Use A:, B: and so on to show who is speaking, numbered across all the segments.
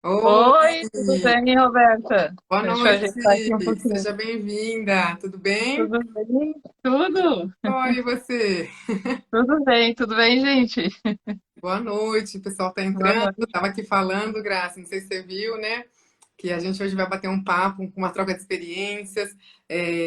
A: Oi,
B: Oi, tudo bem, Roberta?
A: boa
B: Deixa eu
A: noite,
B: ajeitar aqui um pouquinho.
A: seja bem-vinda. Tudo bem?
B: Tudo bem? Tudo?
A: Oi, e você?
B: Tudo bem, gente?
A: Boa noite, o pessoal tá
B: Boa
A: entrando.
B: noite.
A: Tava aqui falando, Graça, não sei se você viu, né? Que a gente hoje vai bater um papo, uma troca de experiências,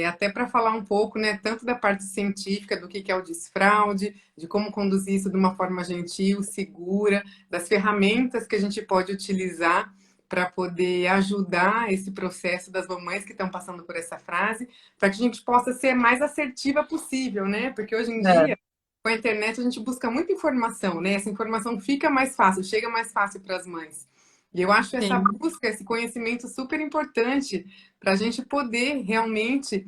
A: até para falar um pouco, né, tanto da parte científica, do que é o desfraude, de como conduzir isso de uma forma gentil, segura, das ferramentas que a gente pode utilizar para poder ajudar esse processo das mamães que estão passando por essa fase, para que a gente possa ser mais assertiva possível, né? Porque hoje em
B: É,
A: dia com a internet a gente busca muita informação, né? Essa informação fica mais fácil, chega mais fácil para as mães. E eu acho essa
B: sim.
A: busca, esse conhecimento super importante para a gente poder realmente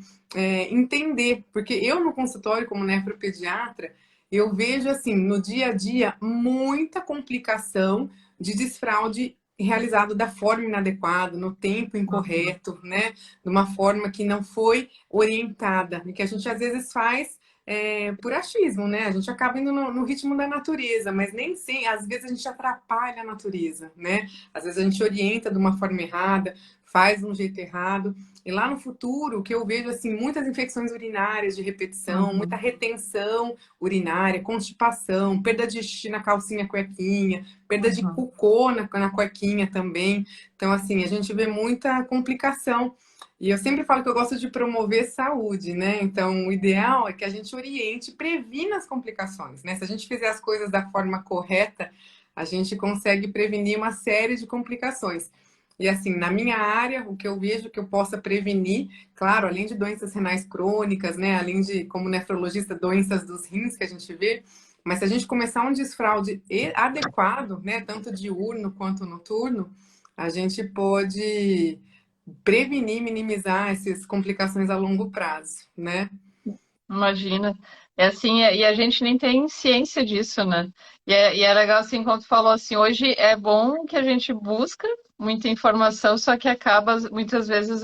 A: entender. Porque eu no consultório, como nefropediatra, eu vejo assim, no dia a dia, muita complicação de desfraude realizado da forma inadequada, no tempo
B: Uhum.
A: incorreto, né? De uma forma que não foi orientada, e que a gente às vezes faz por achismo, né? A gente acaba indo no ritmo da natureza, mas nem sempre, às vezes a gente atrapalha a natureza, né? Às vezes a gente orienta de uma forma errada, faz de um jeito errado. E lá no futuro, o que eu vejo assim, muitas infecções urinárias de repetição, muita
B: Uhum.
A: retenção urinária, constipação, perda de xixi na calcinha cuequinha, perda de
B: Uhum.
A: cocô na cuequinha também. Então, assim, a gente vê muita complicação. E eu sempre falo que eu gosto de promover saúde, né? Então, o ideal é que a gente oriente, previna as complicações, né? Se a gente fizer as coisas da forma correta, a gente consegue prevenir uma série de complicações. E assim, na minha área, o que eu vejo que eu possa prevenir, claro, além de doenças renais crônicas, né? Além de, como nefrologista, doenças dos rins que a gente vê, mas se a gente começar um desfraude adequado, né? Tanto diurno quanto noturno, a gente pode prevenir, minimizar essas complicações a longo prazo, né?
B: Imagina. É assim, e a gente nem tem ciência disso, né? E é legal assim, quando tu falou assim, hoje é bom que a gente busca muita informação, só que acaba muitas vezes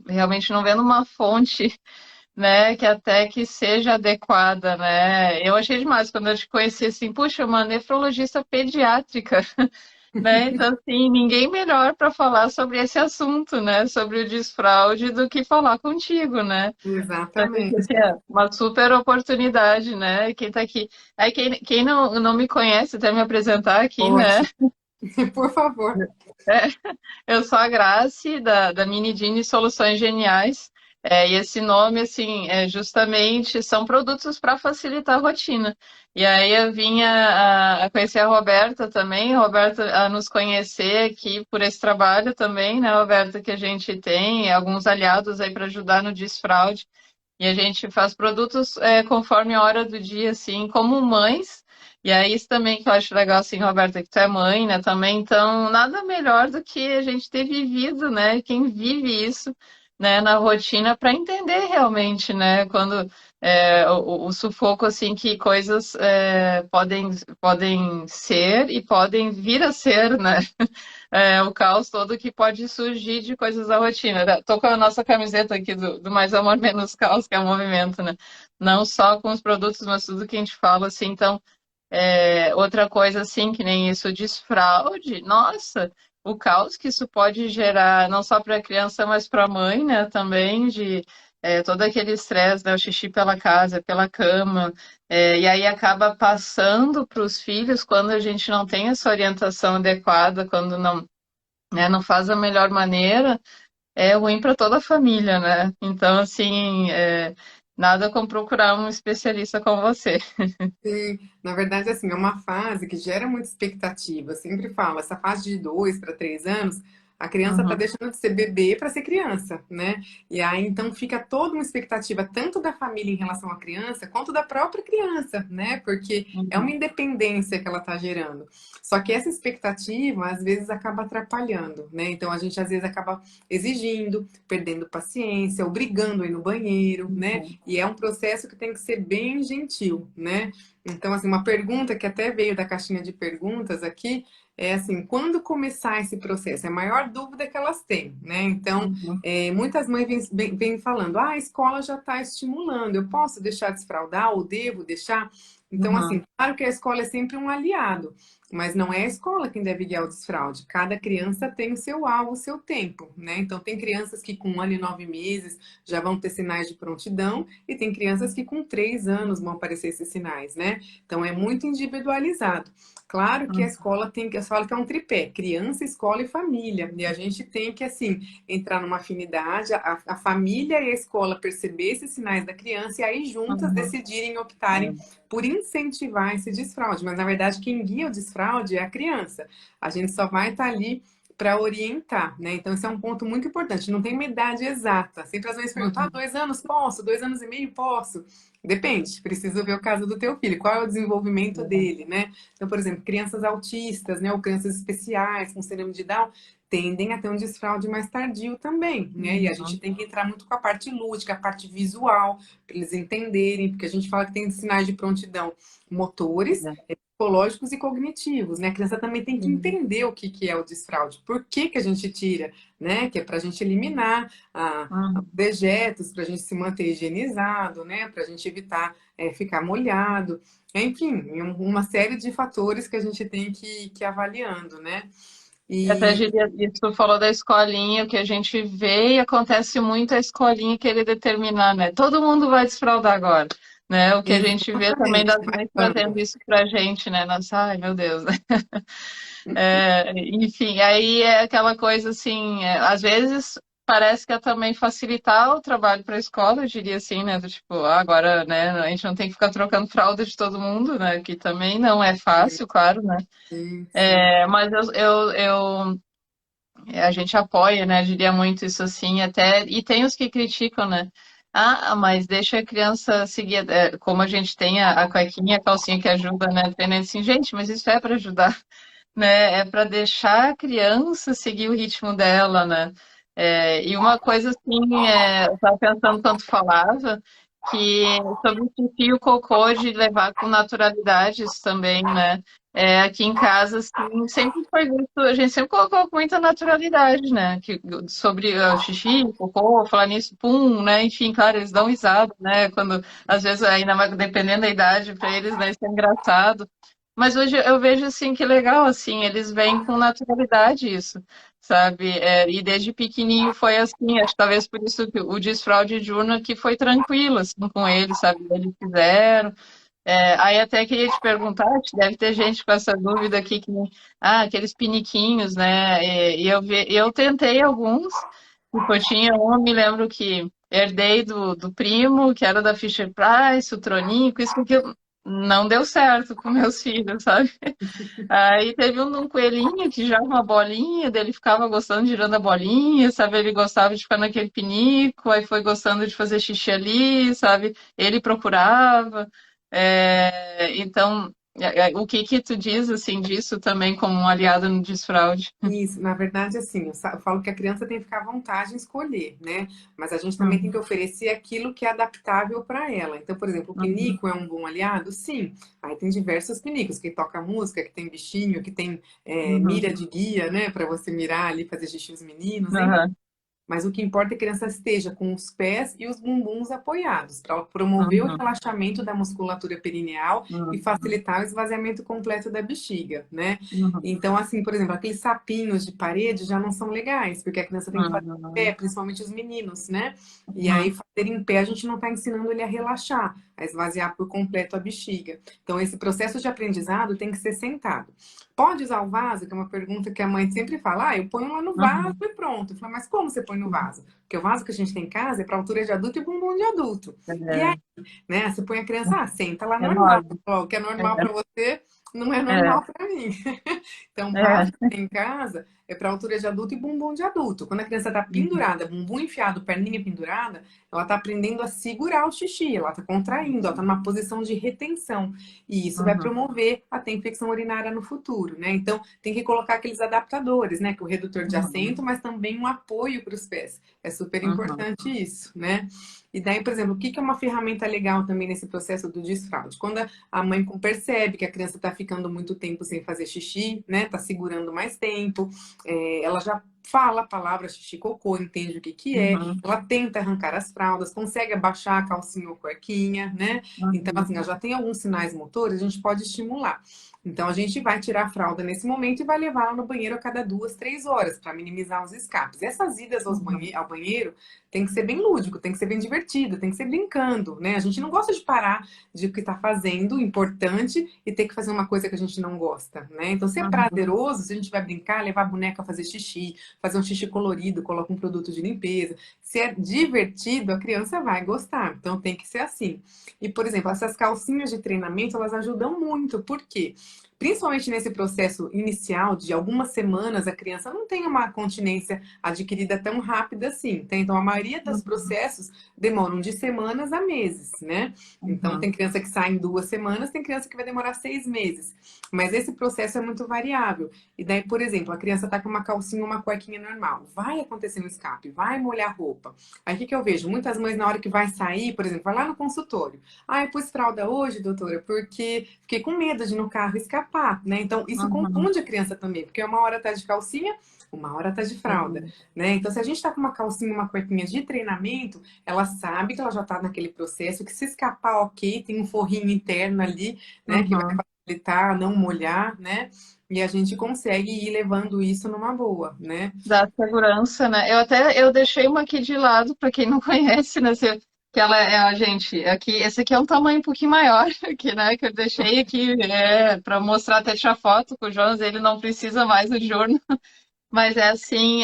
B: realmente não vendo uma fonte, né, que até que seja adequada, né? Eu achei demais quando eu te conheci assim, puxa, uma nefrologista pediátrica, né? Então, assim, ninguém melhor para falar sobre esse assunto, né? Sobre o desfraude do que falar contigo, né? Então,
A: Exatamente.
B: assim, é uma super oportunidade, né? Quem tá aqui. Aí, quem não me conhece, até me apresentar aqui, né?
A: Ótimo. Por favor.
B: É, eu sou a Grace, da Mini Dini Soluções Geniais. E esse nome, assim, justamente são produtos para facilitar a rotina. E aí eu vinha a conhecer a Roberta também, a Roberta a nos conhecer aqui por esse trabalho também, né, Roberta, que a gente tem, alguns aliados aí para ajudar no desfraude. E a gente faz produtos conforme a hora do dia, assim, como mães. E é isso também que eu acho legal, assim, Roberta, que tu é mãe, né, também. Então, nada melhor do que a gente ter vivido, né, quem vive isso, né, na rotina para entender realmente, né, quando o sufoco, assim, que coisas podem ser e podem vir a ser, né, o caos todo que pode surgir de coisas da rotina. Tô com a nossa camiseta aqui do Mais Amor Menos Caos, que é o movimento, né? Não só com os produtos, mas tudo que a gente fala, assim. Então, outra coisa, assim, que nem isso, desfraude, nossa, o caos que isso pode gerar, não só para a criança, mas para a mãe, né? Também, de todo aquele estresse, né? O xixi pela casa, pela cama. E aí acaba passando para os filhos quando a gente não tem essa orientação adequada, quando não, né, não faz da melhor maneira, é ruim para toda a família, né? Então, assim, nada como procurar um especialista como você.
A: Sim, na verdade, assim, é uma fase que gera muita expectativa. Eu sempre falo, essa fase de 2 para 3 anos, a criança está
B: Uhum,
A: deixando de ser bebê para ser criança, né? E aí, então, fica toda uma expectativa, tanto da família em relação à criança, quanto da própria criança, né? Porque é uma
B: uhum,
A: independência que ela está gerando. Só que essa expectativa, às vezes, acaba atrapalhando, né? Então, a gente, às vezes, acaba exigindo, perdendo paciência, obrigando a ir no banheiro, né?
B: uhum,
A: E é um processo que tem que ser bem gentil, né? Então, assim, uma pergunta que até veio da caixinha de perguntas aqui é assim, quando começar esse processo? É a maior dúvida que elas têm, né? Então,
B: uhum,
A: muitas mães vêm falando, ah, a escola já está estimulando, eu posso deixar de desfraldar ou devo deixar? Então, assim,
B: uhum,
A: claro que a escola é sempre um aliado, mas não é a escola quem deve guiar o desfraude. Cada criança tem o seu alvo, o seu tempo, né? Então, tem crianças que com 1 ano e 9 meses já vão ter sinais de prontidão e tem crianças que com 3 anos vão aparecer esses sinais, né? Então, é muito individualizado. Claro que a
B: Uhum.
A: escola tem que, eu falo que é um tripé, criança, escola e família. E a gente tem que, assim, entrar numa afinidade, a família e a escola perceber esses sinais da criança e aí juntas
B: Uhum.
A: decidirem, optarem por incentivar esse desfraude. Mas, na verdade, quem guia o desfraude é a criança. A gente só vai estar ali para orientar, né? Então, esse é um ponto muito importante. Não tem uma idade exata. Sempre às vezes perguntam,
B: Uhum.
A: 2 anos posso? 2 anos e meio posso? Depende, preciso ver o caso do teu filho, qual é o desenvolvimento dele, né? Então, por exemplo, crianças autistas, né, ou crianças especiais com síndrome de Down, tendem a ter um desfraude mais tardio também, né? E a gente
B: Uhum.
A: tem que entrar muito com a parte lúdica, a parte visual, para eles entenderem, porque a gente fala que tem sinais de prontidão motores, psicológicos e cognitivos, né? A criança também tem que
B: Uhum.
A: entender o que que é o desfraude, por que que a gente tira, né? Que é para a gente eliminar
B: Uhum.
A: dejetos, para a gente se manter higienizado, né? Para a gente evitar ficar molhado. Enfim, uma série de fatores que a gente tem que ir avaliando, né?
B: Até
A: E
B: diria, isso tu falou da escolinha, o que a gente vê e acontece muito a escolinha querer determinar, né? Todo mundo vai desfraldar agora, né? O que a gente vê também
A: exatamente,
B: das mães trazendo
A: marcando.
B: isso pra gente, né? Nossa, ai, meu Deus, né? Enfim, aí é aquela coisa assim, às vezes parece que é também facilitar o trabalho para a escola, eu diria assim, né? Do tipo, agora, né, a gente não tem que ficar trocando fralda de todo mundo, né? Que também não é fácil, claro, né?
A: Sim, sim.
B: Mas a gente apoia, né? Diria muito isso assim, até. E tem os que criticam, né? Ah, mas deixa a criança seguir, como a gente tem a cuequinha, a calcinha que ajuda, né? Treinando assim, gente, mas isso é para ajudar, né? É para deixar a criança seguir o ritmo dela, né? E uma coisa assim, eu estava pensando quando falava, que sobre o xixi e o cocô de levar com naturalidade isso também, né? Aqui em casa, assim, sempre foi muito, a gente sempre colocou com muita naturalidade, né? Sobre o xixi, o cocô, falar nisso, pum, né? Enfim, claro, eles dão risada, né? Quando, às vezes, ainda mais dependendo da idade, para eles, né, isso é engraçado. Mas hoje eu vejo assim que legal, assim, eles vêm com naturalidade isso, sabe? E desde pequenininho foi assim, acho que talvez por isso que o desfraude diurno aqui foi tranquilo, assim, com eles, sabe? Eles fizeram. Aí até queria te perguntar, deve ter gente com essa dúvida aqui, aqueles piniquinhos, né? Eu tentei alguns, tipo, eu tinha um, eu me lembro que herdei do primo, que era da Fisher Price, o Troninho, isso porque não deu certo com meus filhos, sabe? Aí teve um coelhinho que já uma bolinha, dele ficava gostando de girando a bolinha, sabe? Ele gostava de ficar naquele pinico, aí foi gostando de fazer xixi ali, sabe? Ele procurava. Então, o que que tu diz, assim, disso também como um aliado no desfraude?
A: Isso, na verdade, assim, eu falo que a criança tem que ficar à vontade em escolher, né? Mas a gente também tem que
B: Uhum,
A: oferecer aquilo que é adaptável para ela. Então, por exemplo, o
B: uhum,
A: pinico é um bom aliado? Sim. Aí tem diversos pinicos, que toca música, que tem bichinho, que tem
B: uhum,
A: mira de guia, né? Para você mirar ali, fazer xixi os meninos,
B: uhum,
A: mas o que importa é que a criança esteja com os pés e os bumbuns apoiados, para promover o
B: uhum,
A: relaxamento da musculatura perineal e
B: uhum,
A: facilitar o esvaziamento completo da bexiga, né?
B: uhum,
A: Então, assim, por exemplo, aqueles sapinhos de parede já não são legais, porque a criança tem que fazer em pé,
B: uhum,
A: principalmente os meninos, né? E aí,
B: uhum,
A: fazer em pé, a gente não está ensinando ele a relaxar, a esvaziar por completo a bexiga. Então, esse processo de aprendizado tem que ser sentado. Pode usar o vaso, que é uma pergunta que a mãe sempre fala, eu ponho lá no vaso
B: uhum.
A: e pronto. Eu falo, mas como você põe no vaso? Porque o vaso que a gente tem em casa é para altura de adulto e bumbum de adulto. E aí,
B: É,
A: né, você põe a criança, senta lá
B: é
A: normal.
B: enorme.
A: Ó, o que é normal
B: É,
A: para você não é
B: é,
A: normal para mim. Então, o vaso que
B: é.
A: tem em casa é para altura de adulto e bumbum de adulto. Quando a criança está
B: Uhum,
A: pendurada, bumbum enfiado, perninha pendurada, ela está aprendendo a segurar o xixi, ela está contraindo, ela está numa posição de retenção. E isso vai
B: uhum,
A: promover até infecção urinária no futuro, né? Então, tem que colocar aqueles adaptadores, né? Que é o redutor de
B: uhum,
A: assento, mas também um apoio para os pés. É super
B: uhum,
A: importante isso, né? E daí, por exemplo, o que que é uma ferramenta legal também nesse processo do desfraude? Quando a mãe percebe que a criança está ficando muito tempo sem fazer xixi, né? Está segurando mais tempo, ela já fala a palavra xixi cocô, entende o que que é,
B: uhum,
A: ela tenta arrancar as fraldas, consegue abaixar a calcinha ou cuequinha, né? Então,
B: uhum,
A: assim, ela já tem alguns sinais motores, a gente pode estimular. Então a gente vai tirar a fralda nesse momento e vai levar ela no banheiro a cada 2, 3 horas para minimizar os escapes. Essas idas
B: Uhum.
A: ao banheiro tem que ser bem lúdico, tem que ser bem divertido, tem que ser brincando, né? A gente não gosta de parar de o que está fazendo, importante, e ter que fazer uma coisa que a gente não gosta, né? Então, se é
B: Uhum.
A: prazeroso, se a gente vai brincar, levar a boneca a fazer xixi, fazer um xixi colorido, coloca um produto de limpeza. Se é divertido, a criança vai gostar. Então, tem que ser assim. E, por exemplo, essas calcinhas de treinamento, elas ajudam muito. Por quê? Principalmente nesse processo inicial de algumas semanas, a criança não tem uma continência adquirida tão rápida assim. Tá? Então, a maioria dos
B: Uhum.
A: processos demoram de semanas a meses, né? Então,
B: Uhum.
A: tem criança que sai em 2 semanas, tem criança que vai demorar 6 meses. Mas esse processo é muito variável. E daí, por exemplo, a criança tá com uma calcinha, uma cuequinha normal. Vai acontecer um escape, vai molhar a roupa. Aí, o que que eu vejo? Muitas mães, na hora que vai sair, por exemplo, vai lá no consultório. Ah, eu pus fralda hoje, doutora, porque fiquei com medo de no carro escapar, né? Então, isso
B: Uhum.
A: confunde a criança também, porque uma hora tá de calcinha, uma hora tá de fralda,
B: Sim.
A: né? Então, se a gente tá com uma calcinha, uma cuequinha de treinamento, ela sabe que ela já tá naquele processo, que se escapar, ok, tem um forrinho interno ali, né, que vai
B: Uhum.
A: facilitar, não molhar, né? E a gente consegue ir levando isso numa boa, né?
B: Dá segurança, né? Eu deixei uma aqui de lado para quem não conhece, né? Que ela é a gente aqui. Esse aqui é um tamanho um pouquinho maior aqui, né? Que eu deixei aqui para mostrar até tirar foto com o Jonas. Ele não precisa mais do jorno, mas é assim,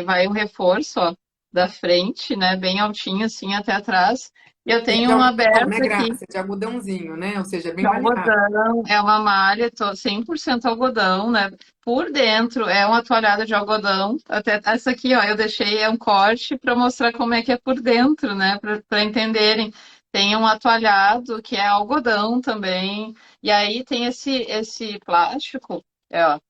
B: vai o reforço, ó, da frente, né? Bem altinho assim até atrás. E eu
A: E é de
B: tenho um
A: algodão, né,
B: aberto aqui.
A: Graça? É de algodãozinho, né? Ou seja, é bem
B: De
A: maleável.
B: algodão, é uma malha 100% algodão, né? Por dentro é uma toalhada de algodão. Até essa aqui, ó, eu deixei um corte para mostrar como é que é por dentro, né? Para entenderem. Tem um atualhado que é algodão também. E aí tem esse plástico, ó,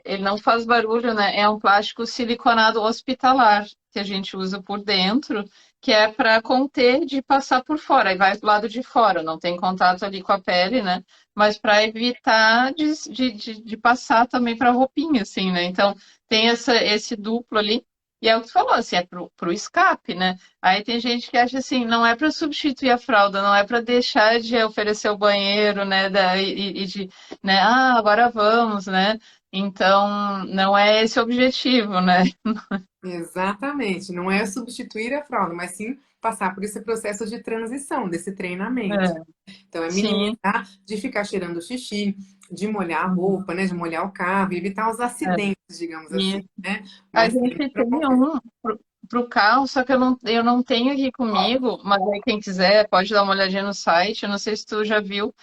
B: ele não faz barulho, né? É um plástico siliconado hospitalar que a gente usa por dentro, que é para conter de passar por fora. Aí vai do lado de fora, não tem contato ali com a pele, né? Mas para evitar de passar também para a roupinha, assim, né? Então tem esse duplo ali. E é o que tu falou, assim, é pro escape, né? Aí tem gente que acha assim, não é para substituir a fralda, não é para deixar de oferecer o banheiro, né? E de, né? Ah, agora vamos, né? Então, não é esse o objetivo, né?
A: Exatamente. Não é substituir a fralda, mas sim passar por esse processo de transição, desse treinamento.
B: É,
A: Então, é
B: sim.
A: minimizar de ficar cheirando xixi, de molhar a
B: Uhum.
A: roupa, né? De molhar o carro, e evitar os
B: É,
A: acidentes, digamos assim,
B: e
A: né?
B: a
A: Mas sempre
B: gente tem
A: promover.
B: um pro carro, só que eu não tenho aqui comigo, mas aí quem quiser pode dar uma olhadinha no site. Eu não sei se tu já viu,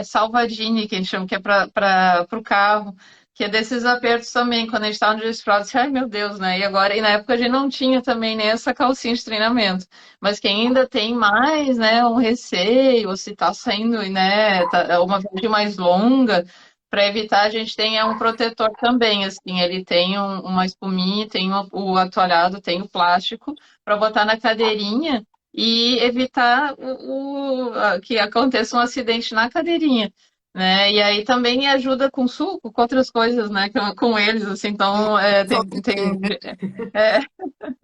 B: Salvadini, que a gente chama, que é para o carro, que é desses apertos também, quando a gente tá no desfraude, assim, ai meu Deus, né? E na época a gente não tinha também nem essa calcinha de treinamento. Mas quem ainda tem mais, né, um receio, ou se tá saindo, né, uma viagem mais longa, para evitar, a gente tem um protetor também, assim, ele tem uma espuminha, tem o atualhado, tem o plástico para botar na cadeirinha e evitar que aconteça um acidente na cadeirinha, né? E aí também ajuda com suco, com outras coisas, né? Com eles, assim, então
A: Só de ter, né?
B: é,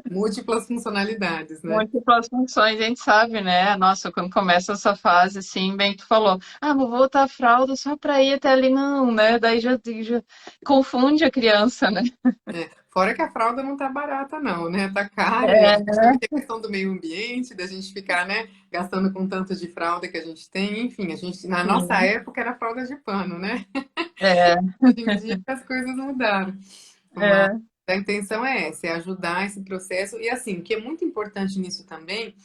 A: Múltiplas funcionalidades, né?
B: múltiplas funções, a gente sabe, né? Nossa, quando começa essa fase, assim, bem que tu falou, vou botar a fralda só para ir até ali, não, né? Daí já confunde a criança, né?
A: É. Fora que a fralda não tá barata, não, né? Tá caro e a
B: É,
A: gente também tem a questão do meio ambiente, da gente ficar, né, gastando com tanto de fralda que a gente tem. Enfim, a gente, na nossa
B: sim,
A: época era fralda de pano, né?
B: é,
A: Hoje em dia as coisas mudaram. Mas
B: é.
A: a intenção é essa, é ajudar esse processo. E assim, o que é muito importante nisso também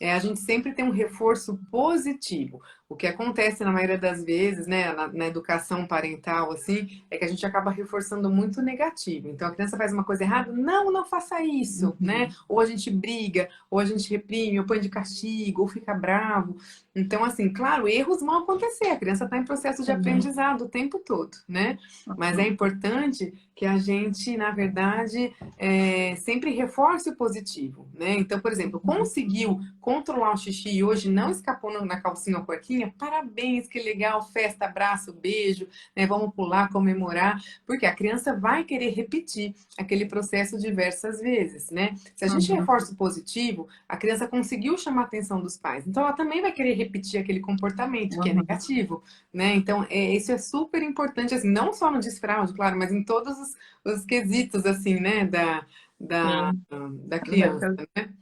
A: é a gente sempre ter um reforço positivo. O que acontece na maioria das vezes, né, na educação parental, assim, é que a gente acaba reforçando muito o negativo. Então a criança faz uma coisa errada, não, não faça isso, né?
B: Uhum.
A: Ou a gente briga, ou a gente reprime, ou põe de castigo, ou fica bravo. Então, assim, claro, erros vão acontecer. A criança está em processo de
B: Sim.
A: aprendizado o tempo todo, né? Mas é
B: Uhum.
A: importante que a gente, na verdade, sempre reforce o positivo, né? Então, por exemplo,
B: Uhum.
A: conseguiu controlar o xixi e hoje não escapou na calcinha ou cuequinha, calcinha, parabéns, que legal, festa, abraço, beijo, né? Vamos pular, comemorar, porque a criança vai querer repetir aquele processo diversas vezes, né? Se a gente
B: Uhum.
A: reforça o positivo, a criança conseguiu chamar a atenção dos pais, então ela também vai querer repetir aquele comportamento que é
B: Uhum.
A: negativo, né? Então, isso é super importante, assim, não só no desfraude, claro, mas em todos os quesitos, assim, né, da,
B: Sim.
A: da criança, né?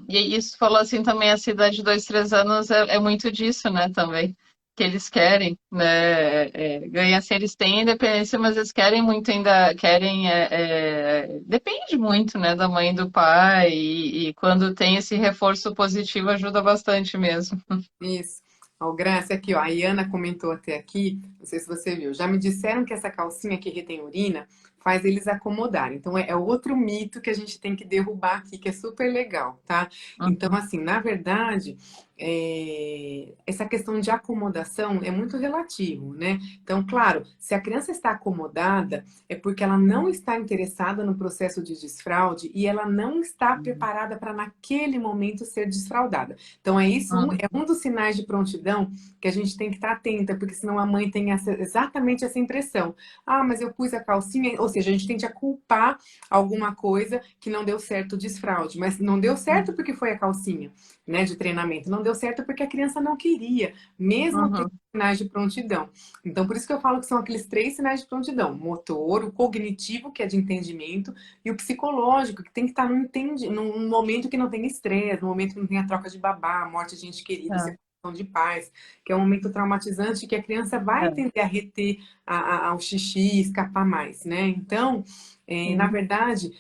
B: E isso falou assim também, a cidade de 2, 3 anos é muito disso, né, também. Que eles querem, né? Ganhar assim, eles têm independência, mas eles querem muito ainda, querem. Depende muito, né, da mãe e do pai, e quando tem esse reforço positivo ajuda bastante mesmo.
A: Isso. Ó, Graça, aqui, ó, a Iana comentou até aqui, não sei se você viu, já me disseram que essa calcinha que retém urina faz eles acomodarem. Então, é outro mito que a gente tem que derrubar aqui, que é super legal, tá? Então,
B: Uhum,
A: assim, na verdade, essa questão de acomodação é muito relativo, né? Então, claro, se a criança está acomodada, é porque ela não está interessada no processo de desfraude e ela não está preparada para, naquele momento, ser desfraudada. Então,
B: uhum,
A: é um dos sinais de prontidão que a gente tem que estar atenta, porque senão a mãe tem exatamente essa impressão. Ah, mas eu pus a calcinha, ou seja, a gente tende a culpar alguma coisa que não deu certo o desfraude, mas não deu certo porque foi a calcinha, né, de treinamento, não deu certo porque a criança não queria, mesmo tendo
B: uhum,
A: sinais de prontidão. Então, por isso que eu falo que são aqueles 3 sinais de prontidão: o motor, o cognitivo, que é de entendimento, e o psicológico, que tem que estar num momento que não tem estresse, num momento que não tem a troca de babá, a morte de gente querida,
B: é,
A: separação de pais, que é um momento traumatizante que a criança vai
B: é,
A: tender a reter ao xixi, escapar mais, né? Então, na
B: sim,
A: verdade,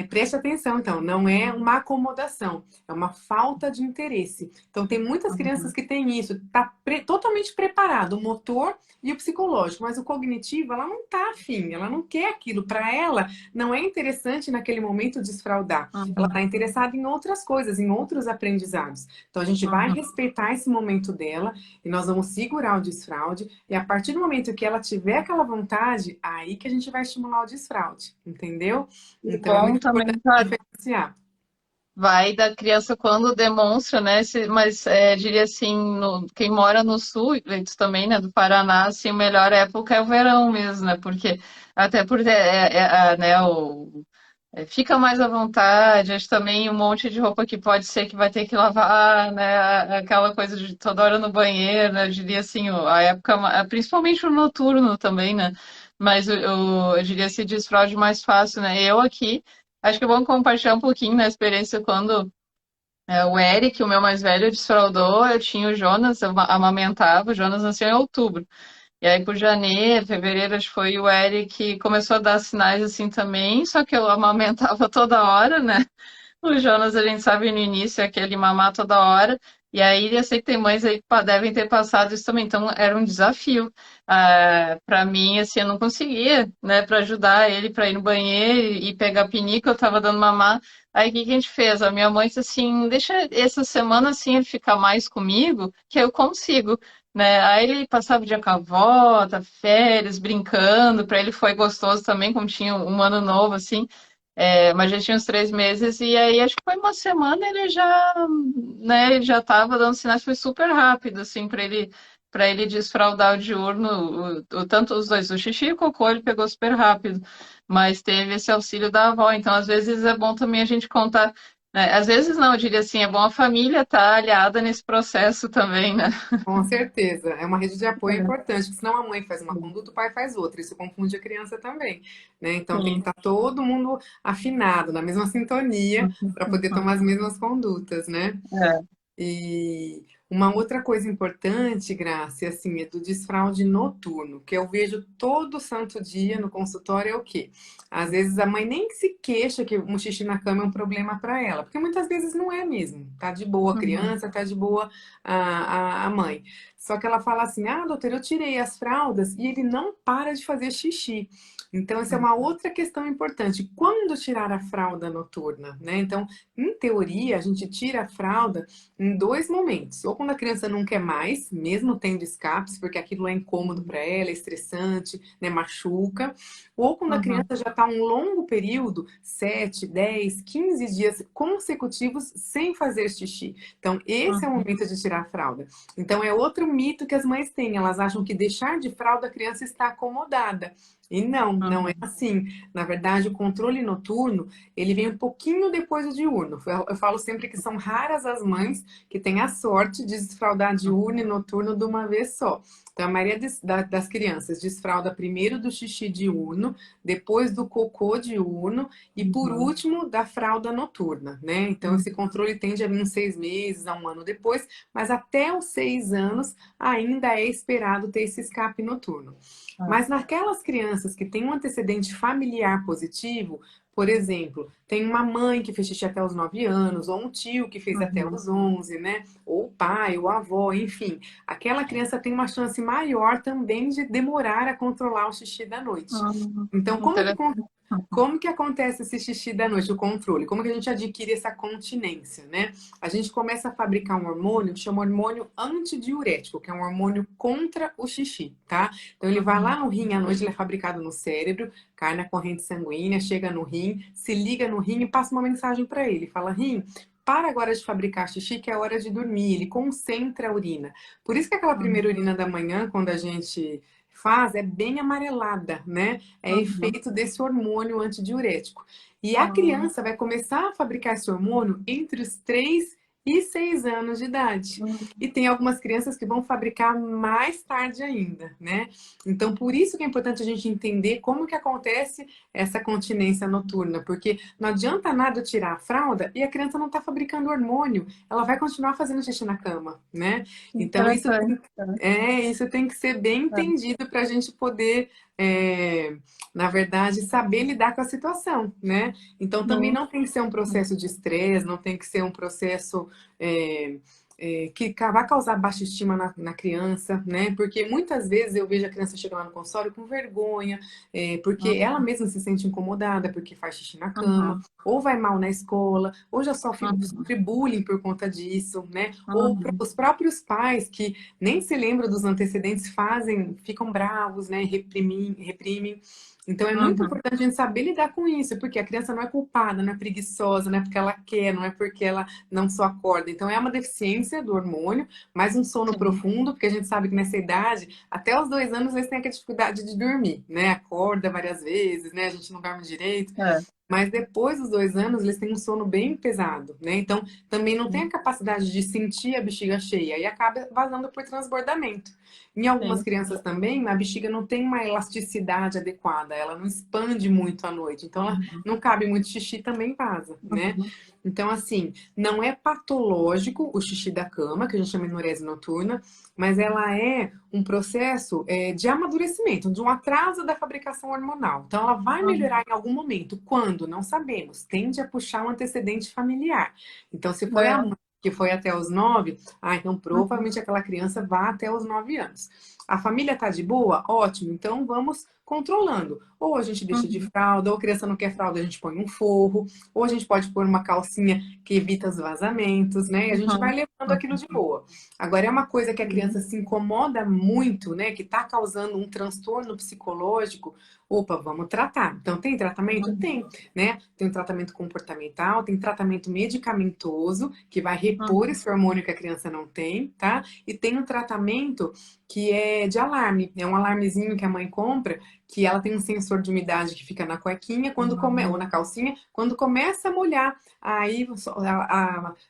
A: preste atenção, então, não é uma acomodação, é uma falta de interesse. Então, tem muitas crianças
B: uhum,
A: que têm isso, está totalmente preparado, o motor e o psicológico, mas o cognitivo, ela não está afim, ela não quer aquilo. Para ela, não é interessante naquele momento desfraudar. Ela
B: uhum,
A: está interessada em outras coisas, em outros aprendizados. Então, a gente vai
B: uhum.
A: respeitar esse momento dela e nós vamos segurar o desfraude. E a partir do momento que ela tiver aquela vontade, aí que a gente vai estimular o desfraude, entendeu?
B: E
A: Então, é
B: bom
A: muito importante
B: também, claro,
A: diferenciar.
B: vai da criança quando demonstra, né? Mas diria assim, quem mora no sul, isso também, né, do Paraná, assim, a melhor época é o verão mesmo, né? Porque até porque né, fica mais à vontade, acho também um monte de roupa que pode ser que vai ter que lavar, né? Aquela coisa de toda hora no banheiro, né? Eu diria assim, a época, principalmente o noturno também, né? Mas eu diria esse desfraude mais fácil, né? Eu aqui. Acho que é bom compartilhar um pouquinho da experiência quando o Eric, o meu mais velho, desfraudou. Eu tinha o Jonas, eu amamentava. O Jonas nasceu em outubro. E aí, por janeiro, fevereiro, acho que foi o Eric que começou a dar sinais assim também. Só que eu amamentava toda hora, né? O Jonas, a gente sabe no início, é aquele mamar toda hora. E aí, eu sei que tem mães aí que devem ter passado isso também. Então, era um desafio. Para mim, assim, eu não conseguia, né, para ajudar ele para ir no banheiro e pegar a pinica, eu tava dando mamar. Aí, o que que a gente fez? A minha mãe disse assim: deixa essa semana assim ele ficar mais comigo, que eu consigo. Né? Aí ele passava o dia com a avó, tá, férias, brincando. Para ele foi gostoso também, como tinha um ano novo, assim. Mas já tinha uns 3 meses, e aí acho que foi uma semana ele já, né, ele já estava dando sinais, foi super rápido, assim, para ele desfraldar o diurno, tanto os dois, o xixi e o cocô, ele pegou super rápido, mas teve esse auxílio da avó, então às vezes é bom também a gente contar, né, às vezes não, eu diria assim, é bom a família estar aliada nesse processo também, né?
A: Com certeza, é uma rede de apoio importante, porque senão a mãe faz uma conduta, o pai faz outra, isso confunde a criança também, né? Então tem que
B: Sim.
A: estar todo mundo afinado, na mesma sintonia, para poder tomar as mesmas condutas, né?
B: É.
A: E uma outra coisa importante, Graça, assim, é do desfraude noturno, que eu vejo todo santo dia no consultório, é o quê? Às vezes a mãe nem se queixa que um xixi na cama é um problema para ela, porque muitas vezes não é mesmo. Tá de boa a
B: Uhum.
A: criança, tá de boa a mãe. Só que ela fala assim, ah, doutora, eu tirei as fraldas e ele não para de fazer xixi. Então, essa é uma outra questão importante. Quando tirar a fralda noturna, né? Então, em teoria, a gente tira a fralda em dois momentos. Ou quando a criança não quer mais, mesmo tendo escapes, porque aquilo é incômodo para ela, é estressante, né? Machuca. Ou quando a
B: Uhum.
A: criança já está um longo período, 7, 10, 15 dias consecutivos sem fazer xixi. Então, esse é o
B: Uhum.
A: momento de tirar a fralda. Então, é outro mito que as mães têm. Elas acham que deixar de fralda a criança está acomodada. E não, não é
B: Uhum.
A: assim. Na verdade, o controle noturno, ele vem um pouquinho depois do diurno. Eu falo sempre que são raras as mães que têm a sorte de desfraldar diurno e noturno de uma vez só. Então, a maioria das crianças desfralda primeiro do xixi diurno, depois do cocô diurno e, por
B: Uhum.
A: último, da fralda noturna, né? Então, esse controle tende a vir uns 6 meses a um ano depois, mas até os 6 anos ainda é esperado ter esse escape noturno.
B: Uhum.
A: Mas naquelas crianças que têm um antecedente familiar positivo, por exemplo, tem uma mãe que fez xixi até os 9 anos, ou um tio que fez até
B: Uhum.
A: os 11, né? Ou o pai, ou a avó, enfim. Aquela criança tem uma chance maior também de demorar a controlar o xixi da noite.
B: Uhum.
A: Então,
B: Interessante.
A: como que acontece esse xixi da noite, o controle? Como que a gente adquire essa continência, né? A gente começa a fabricar um hormônio que chama hormônio antidiurético, que é um hormônio contra o xixi, tá? Então ele vai
B: Uhum.
A: lá no rim à noite, ele é fabricado no cérebro, cai na corrente sanguínea, chega no rim, se liga no rim e passa uma mensagem para ele. Fala, rim, para agora de fabricar xixi, que é hora de dormir. Ele concentra a urina. Por isso que aquela primeira
B: Uhum.
A: urina da manhã, quando a gente faz, é bem amarelada, né? É
B: Uhum.
A: efeito desse hormônio antidiurético. E a
B: Uhum.
A: criança vai começar a fabricar esse hormônio entre os 3 e 6 anos de idade. E tem algumas crianças que vão fabricar mais tarde ainda, né? Então, por isso que é importante a gente entender como que acontece essa continência noturna, porque não adianta nada tirar a fralda e a criança não está fabricando hormônio, ela vai continuar fazendo xixi na cama, né? Então,
B: Interessante.
A: isso tem que ser bem entendido para a gente poder, na verdade, saber lidar com a situação, né? Então, também
B: Uhum.
A: não tem que ser um processo de estresse, não tem que ser um processo é, que vai causar baixa estima na criança, né? Porque muitas vezes eu vejo a criança chegar lá no consultório com vergonha, porque ela
B: Uhum.
A: mesma se sente incomodada porque faz xixi na cama,
B: Uhum.
A: ou vai mal na escola, ou já
B: Uhum.
A: sofre bullying por conta disso, né? Ou
B: Uhum.
A: os próprios pais que nem se lembram dos antecedentes fazem, ficam bravos, né? Reprimem. Então é muito
B: Uhum.
A: importante a gente saber lidar com isso, porque a criança não é culpada, não é preguiçosa, não é porque ela quer, não é porque ela não só acorda. Então é uma deficiência do hormônio, mais um sono
B: Sim.
A: profundo, porque a gente sabe que nessa idade, até os 2 anos, eles têm aquela dificuldade de dormir, né? Acorda várias vezes, né? A gente não dorme direito.
B: É.
A: Mas depois dos 2 anos, eles têm um sono bem pesado, né? Então, também não tem a capacidade de sentir a bexiga cheia e acaba vazando por transbordamento. Em algumas
B: Sim.
A: crianças também, a bexiga não tem uma elasticidade adequada, ela não expande muito à noite, então ela
B: Uhum.
A: não cabe muito xixi, também vaza, né?
B: Uhum.
A: Então, assim, não é patológico o xixi da cama, que a gente chama de enurese noturna, mas ela é um processo de amadurecimento, de um atraso da fabricação hormonal. Então, ela vai melhorar
B: Uhum.
A: em algum momento. Quando? Não sabemos. Tende a puxar um antecedente familiar. Então, se foi a
B: É.
A: mãe que foi até os 9, então
B: Uhum.
A: provavelmente aquela criança vai até os 9 anos. A família tá de boa? Ótimo. Então, vamos controlando. Ou a gente deixa de
B: Uhum.
A: fralda, ou a criança não quer fralda, a gente põe um forro, ou a gente pode pôr uma calcinha que evita os vazamentos, né? E a gente vai
B: Uhum.
A: levando aquilo de boa. Agora, é uma coisa que a
B: Uhum.
A: criança se incomoda muito, né? Que está causando um transtorno psicológico. Opa, vamos tratar. Então, tem tratamento?
B: Uhum.
A: Tem, né? Tem um tratamento comportamental, tem tratamento medicamentoso, que vai repor
B: Uhum.
A: esse hormônio que a criança não tem, tá? E tem um tratamento que é de alarme. É um alarmezinho que a mãe compra, que ela tem um sensor de umidade que fica na cuequinha ou na calcinha, quando começa a molhar, aí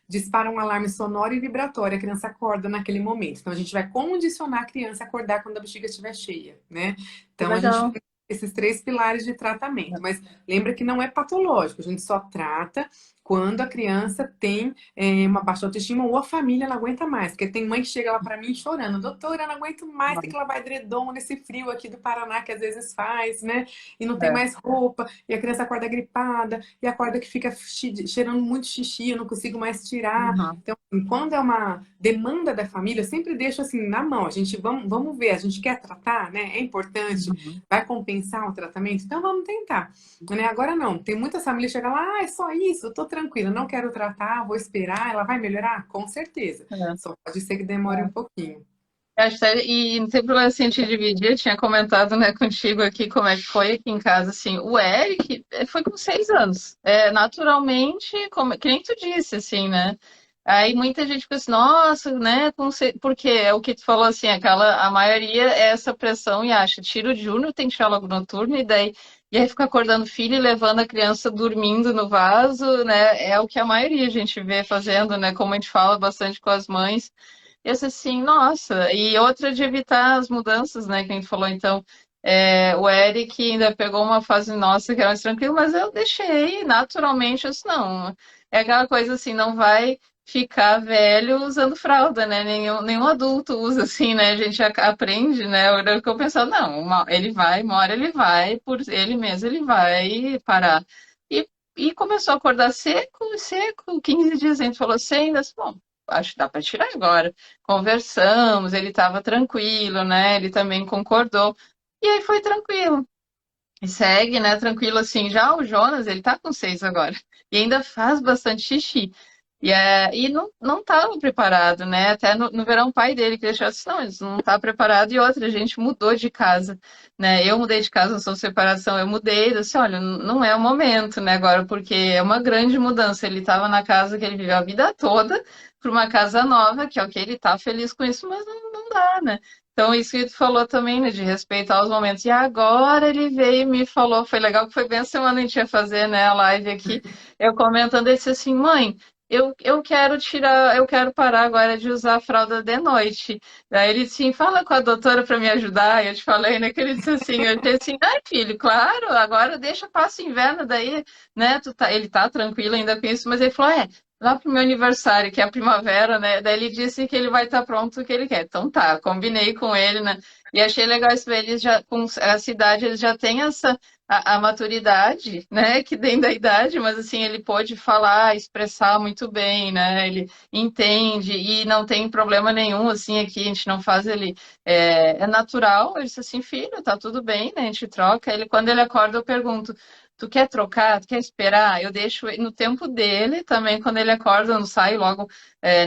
A: dispara um alarme sonoro e vibratório, a criança acorda naquele momento. Então a gente vai condicionar a criança a acordar quando a bexiga estiver cheia, né?
B: Que
A: Então a gente
B: legal.
A: esses três pilares de tratamento. Mas lembra que não é patológico, a gente só trata quando a criança tem uma baixa autoestima ou a família não aguenta mais. Porque tem mãe que chega lá para mim chorando, doutora, eu não aguento mais, tem que lavar edredom nesse frio aqui do Paraná que às vezes faz, né? E não tem
B: É.
A: mais roupa, e a criança acorda gripada, e acorda que fica cheirando muito xixi, eu não consigo mais tirar.
B: Uhum.
A: Então, assim, quando é uma demanda da família, eu sempre deixo assim na mão. A gente vamos ver, a gente quer tratar, né? É importante,
B: Uhum.
A: vai compensar o tratamento, então vamos tentar. Né? Agora não, tem muitas famílias que chegam lá, é só isso, eu tô tranquila, não quero tratar, vou esperar, ela vai melhorar? Com certeza.
B: É.
A: Só pode ser que demore um pouquinho.
B: E não tem problema assim te dividir, eu tinha comentado, né, contigo aqui como é que foi aqui em casa, assim, o Eric foi com 6 anos, naturalmente, como, que nem tu disse, assim, né, aí muita gente fica assim, nossa, né, porque é o que tu falou, assim, a maioria é essa pressão e acha, tira o diurno, tem que tirar logo noturno, e aí fica acordando o filho e levando a criança dormindo no vaso, né, é o que a maioria a gente vê fazendo, né, como a gente fala bastante com as mães. Eu disse assim, nossa, e outra de evitar as mudanças, né, que a gente falou, então, o Eric ainda pegou uma fase nossa que era mais tranquila, mas eu deixei naturalmente, eu disse, não, é aquela coisa assim, não vai ficar velho usando fralda, né, nenhum adulto usa assim, né, a gente aprende, né, era o que eu pensava, não, ele vai, uma hora ele vai, por ele mesmo ele vai parar. E, e começou a acordar seco, seco, 15 dias a gente falou assim, ainda, bom, acho que dá para tirar agora. Conversamos, ele estava tranquilo, né? Ele também concordou. E aí foi tranquilo. E segue, né? Tranquilo assim. Já o Jonas, ele tá com 6 agora. E ainda faz bastante xixi. E não estava preparado, né? Até no verão, o pai dele que deixou assim, não, ele não está preparado. E outra, a gente mudou de casa, né? Eu mudei de casa, não sou separação, eu mudei. Eu disse, olha, não é o momento, né? Agora, porque é uma grande mudança. Ele estava na casa que ele viveu a vida toda, para uma casa nova, que é o que ele está feliz com isso, mas não dá, né? Então, isso que tu falou também, né, de respeitar os momentos. E agora ele veio e me falou, foi legal, que foi bem a semana que a gente ia fazer, né, a live aqui, eu comentando, ele disse assim, mãe, eu quero tirar, eu quero parar agora de usar a fralda de noite. Daí ele disse, fala com a doutora para me ajudar. Eu te falei, né, que ele disse assim, eu disse assim, ai filho, claro, agora deixa, passa o inverno, daí, né, ele tá tranquilo ainda com isso, mas ele falou, lá pro meu aniversário, que é a primavera, né, daí ele disse que ele vai estar pronto o que ele quer. Então tá, combinei com ele, né, e achei legal isso, eles já, com a cidade, eles já têm a maturidade, né, que vem da idade, mas assim, ele pode falar, expressar muito bem, né, ele entende e não tem problema nenhum, assim, aqui a gente não faz ele, é natural, ele disse assim, filho, tá tudo bem, né, a gente troca, quando ele acorda eu pergunto, tu quer trocar, tu quer esperar? Eu deixo no tempo dele também, quando ele acorda, eu não saio logo,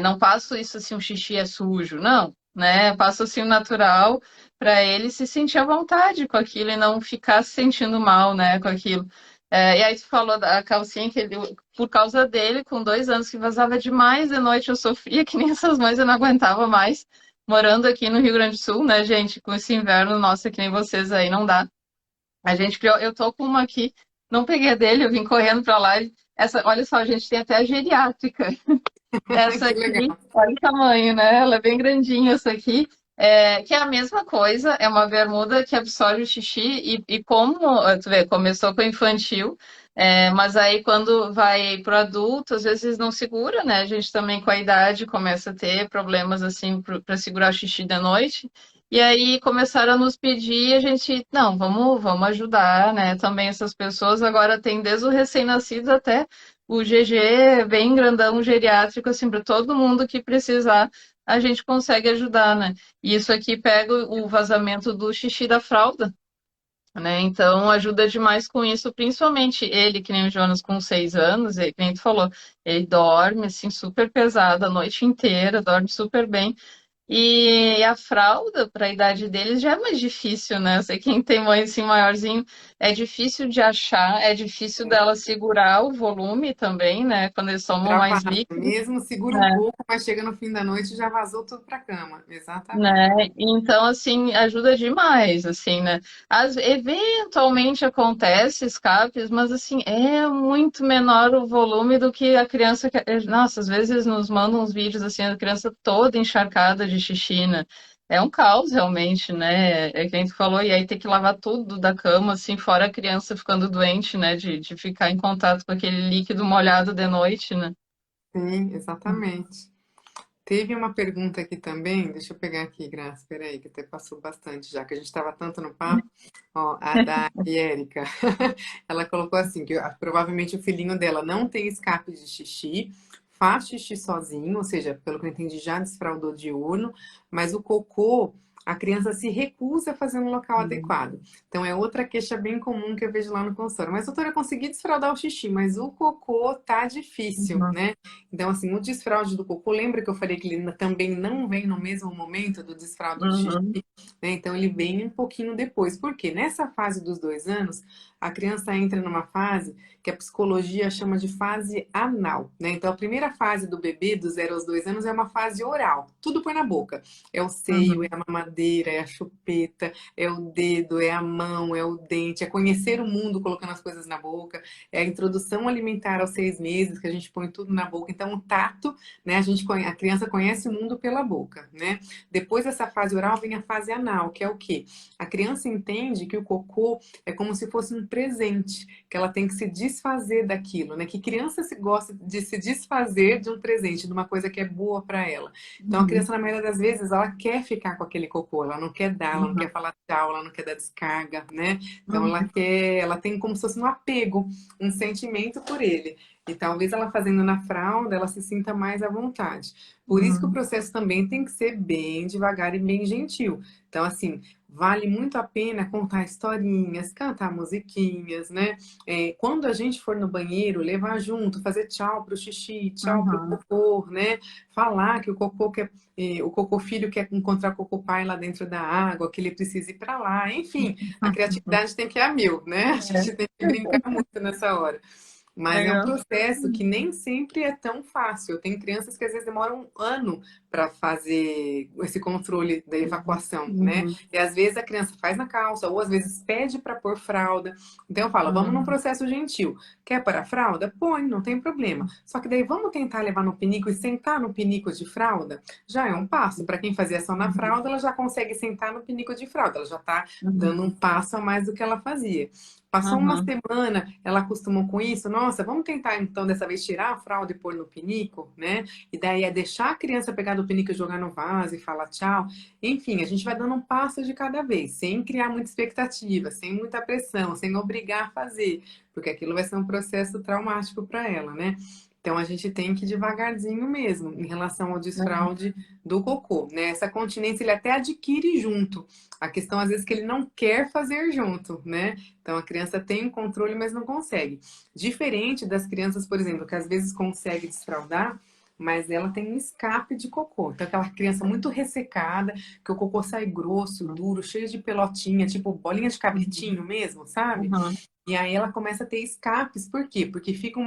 B: não passo isso assim, o xixi é sujo, não, né, passo assim o natural, para ele se sentir à vontade com aquilo e não ficar se sentindo mal, né, com aquilo. E aí tu falou da calcinha que ele, por causa dele, com 2 anos que vazava demais de noite, eu sofria que nem essas mães, eu não aguentava mais. Morando aqui no Rio Grande do Sul, né, gente, com esse inverno, nossa, que nem vocês aí, não dá. A gente criou, eu tô com uma aqui, não peguei a dele, eu vim correndo para lá. Olha só, a gente tem até a geriátrica. Essa
A: Que
B: aqui,
A: legal.
B: olha o tamanho, né? Ela é bem grandinha, essa aqui. Que é a mesma coisa, é uma bermuda que absorve o xixi e como, tu vê, começou com o infantil, mas aí quando vai pro adulto, às vezes não segura, né? A gente também com a idade começa a ter problemas assim para segurar o xixi da noite. E aí começaram a nos pedir, e a gente, não, vamos ajudar, né? Também essas pessoas agora tem desde o recém-nascido até o GG bem grandão geriátrico, assim, para todo mundo que precisar, a gente consegue ajudar, né? E isso aqui pega o vazamento do xixi da fralda, né? Então ajuda demais com isso, principalmente ele, que nem o Jonas com 6 anos, que nem tu falou, ele dorme assim super pesado a noite inteira, dorme super bem. E a fralda, para a idade deles, já é mais difícil, né? Eu sei quem tem mãe assim maiorzinho, é difícil de achar, é difícil dela segurar o volume também, né? Quando eles tomam mais
A: Travado
B: líquido,
A: mesmo, segura um
B: né?
A: pouco, mas chega no fim da noite e já vazou tudo para cama. Exatamente.
B: Né? Então, assim, ajuda demais, assim, né? Eventualmente acontece escapes, mas, assim, é muito menor o volume do que a criança... Nossa, às vezes nos mandam uns vídeos, assim, a criança toda encharcada de xixi, né? É um caos realmente, né? É que a gente falou, e aí ter que lavar tudo da cama, assim, fora a criança ficando doente, né? De ficar em contato com aquele líquido molhado de noite, né?
A: Sim, exatamente. Teve uma pergunta aqui também, deixa eu pegar aqui, Graça, peraí, que até passou bastante já, que a gente estava tanto no papo. Ó, a da Érica, ela colocou assim, que provavelmente o filhinho dela não tem escape de xixi, faz xixi sozinho, ou seja, pelo que eu entendi, já desfraldou diurno, mas o cocô, a criança se recusa a fazer no local adequado. Então é outra queixa bem comum que eu vejo lá no consultório. Mas, doutora, eu consegui desfraldar o xixi, mas o cocô tá difícil,
B: Uhum,
A: né? Então, assim, o desfraude do cocô, lembra que eu falei que ele também não vem no mesmo momento do desfraude do xixi?
B: uhum,
A: Né? Então, ele vem um pouquinho depois. Por quê? Nessa fase dos 2 anos, a criança entra numa fase que a psicologia chama de fase anal, né? Então, a primeira fase do bebê, do 0 aos 2 anos, é uma fase oral. Tudo põe na boca. É o seio, é
B: uhum,
A: a mamadeira, é a chupeta, é o dedo, é a mão, é o dente, é conhecer o mundo colocando as coisas na boca, é a introdução alimentar aos 6 meses, que a gente põe tudo na boca. Então, o tato, né? A criança conhece o mundo pela boca, né? Depois dessa fase oral vem a fase anal, que é o quê? A criança entende que o cocô é como se fosse um presente, que ela tem que se desfazer daquilo, né? Que criança se gosta de se desfazer de um presente, de uma coisa que é boa para ela. Então, a
B: uhum,
A: criança, na maioria das vezes, ela quer ficar com aquele cocô, ela não quer dar, ela não
B: uhum,
A: quer falar tchau, ela não quer dar descarga, né? Então,
B: uhum,
A: ela tem como se fosse um apego, um sentimento por ele. E talvez ela fazendo na fralda, ela se sinta mais à vontade. Por isso que o
B: uhum,
A: processo também tem que ser bem devagar e bem gentil. Então, assim, vale muito a pena contar historinhas, cantar musiquinhas, né? Quando a gente for no banheiro, levar junto, fazer tchau pro xixi, tchau pro
B: uhum.
A: cocô, né? Falar que o cocô filho quer encontrar o cocô pai lá dentro da água, que ele precisa ir para lá. Enfim, a criatividade tem que ir a mil, né? A gente tem que brincar muito nessa hora. Mas é um
B: Legal.
A: processo que nem sempre é tão fácil. Tem crianças que às vezes demoram um ano para fazer esse controle da evacuação, né?
B: Uhum,
A: E às vezes a criança faz na calça, ou às vezes pede para pôr fralda. Então eu falo, vamos num
B: uhum,
A: processo gentil. Quer pôr a fralda? Põe, não tem problema. Só que daí vamos tentar levar no pinico e sentar no pinico de fralda? Já é um passo. Para quem fazia só na
B: uhum,
A: fralda, ela já consegue sentar no pinico de fralda. Ela já está
B: uhum,
A: dando um passo a mais do que ela fazia. Passou uma
B: uhum,
A: semana, ela acostumou com isso. Nossa, vamos tentar então dessa vez tirar a fralda e pôr no pinico, né? E daí é deixar a criança pegar do pinico e jogar no vaso e falar tchau. Enfim, a gente vai dando um passo de cada vez, sem criar muita expectativa, sem muita pressão, sem obrigar a fazer, porque aquilo vai ser um processo traumático para ela, né? Então a gente tem que ir devagarzinho mesmo em relação ao
B: uhum.
A: desfraude do cocô, né? Essa continência ele até adquire junto. A questão às vezes que ele não quer fazer junto, né? Então a criança tem um controle, mas não consegue. Diferente das crianças, por exemplo, que às vezes consegue desfraldar, mas ela tem um escape de cocô. Então aquela criança muito ressecada, que o cocô sai grosso, duro, cheio de pelotinha, tipo bolinha de cabritinho mesmo, sabe?
B: Uhum.
A: E aí ela começa a ter escapes, por quê? Porque fica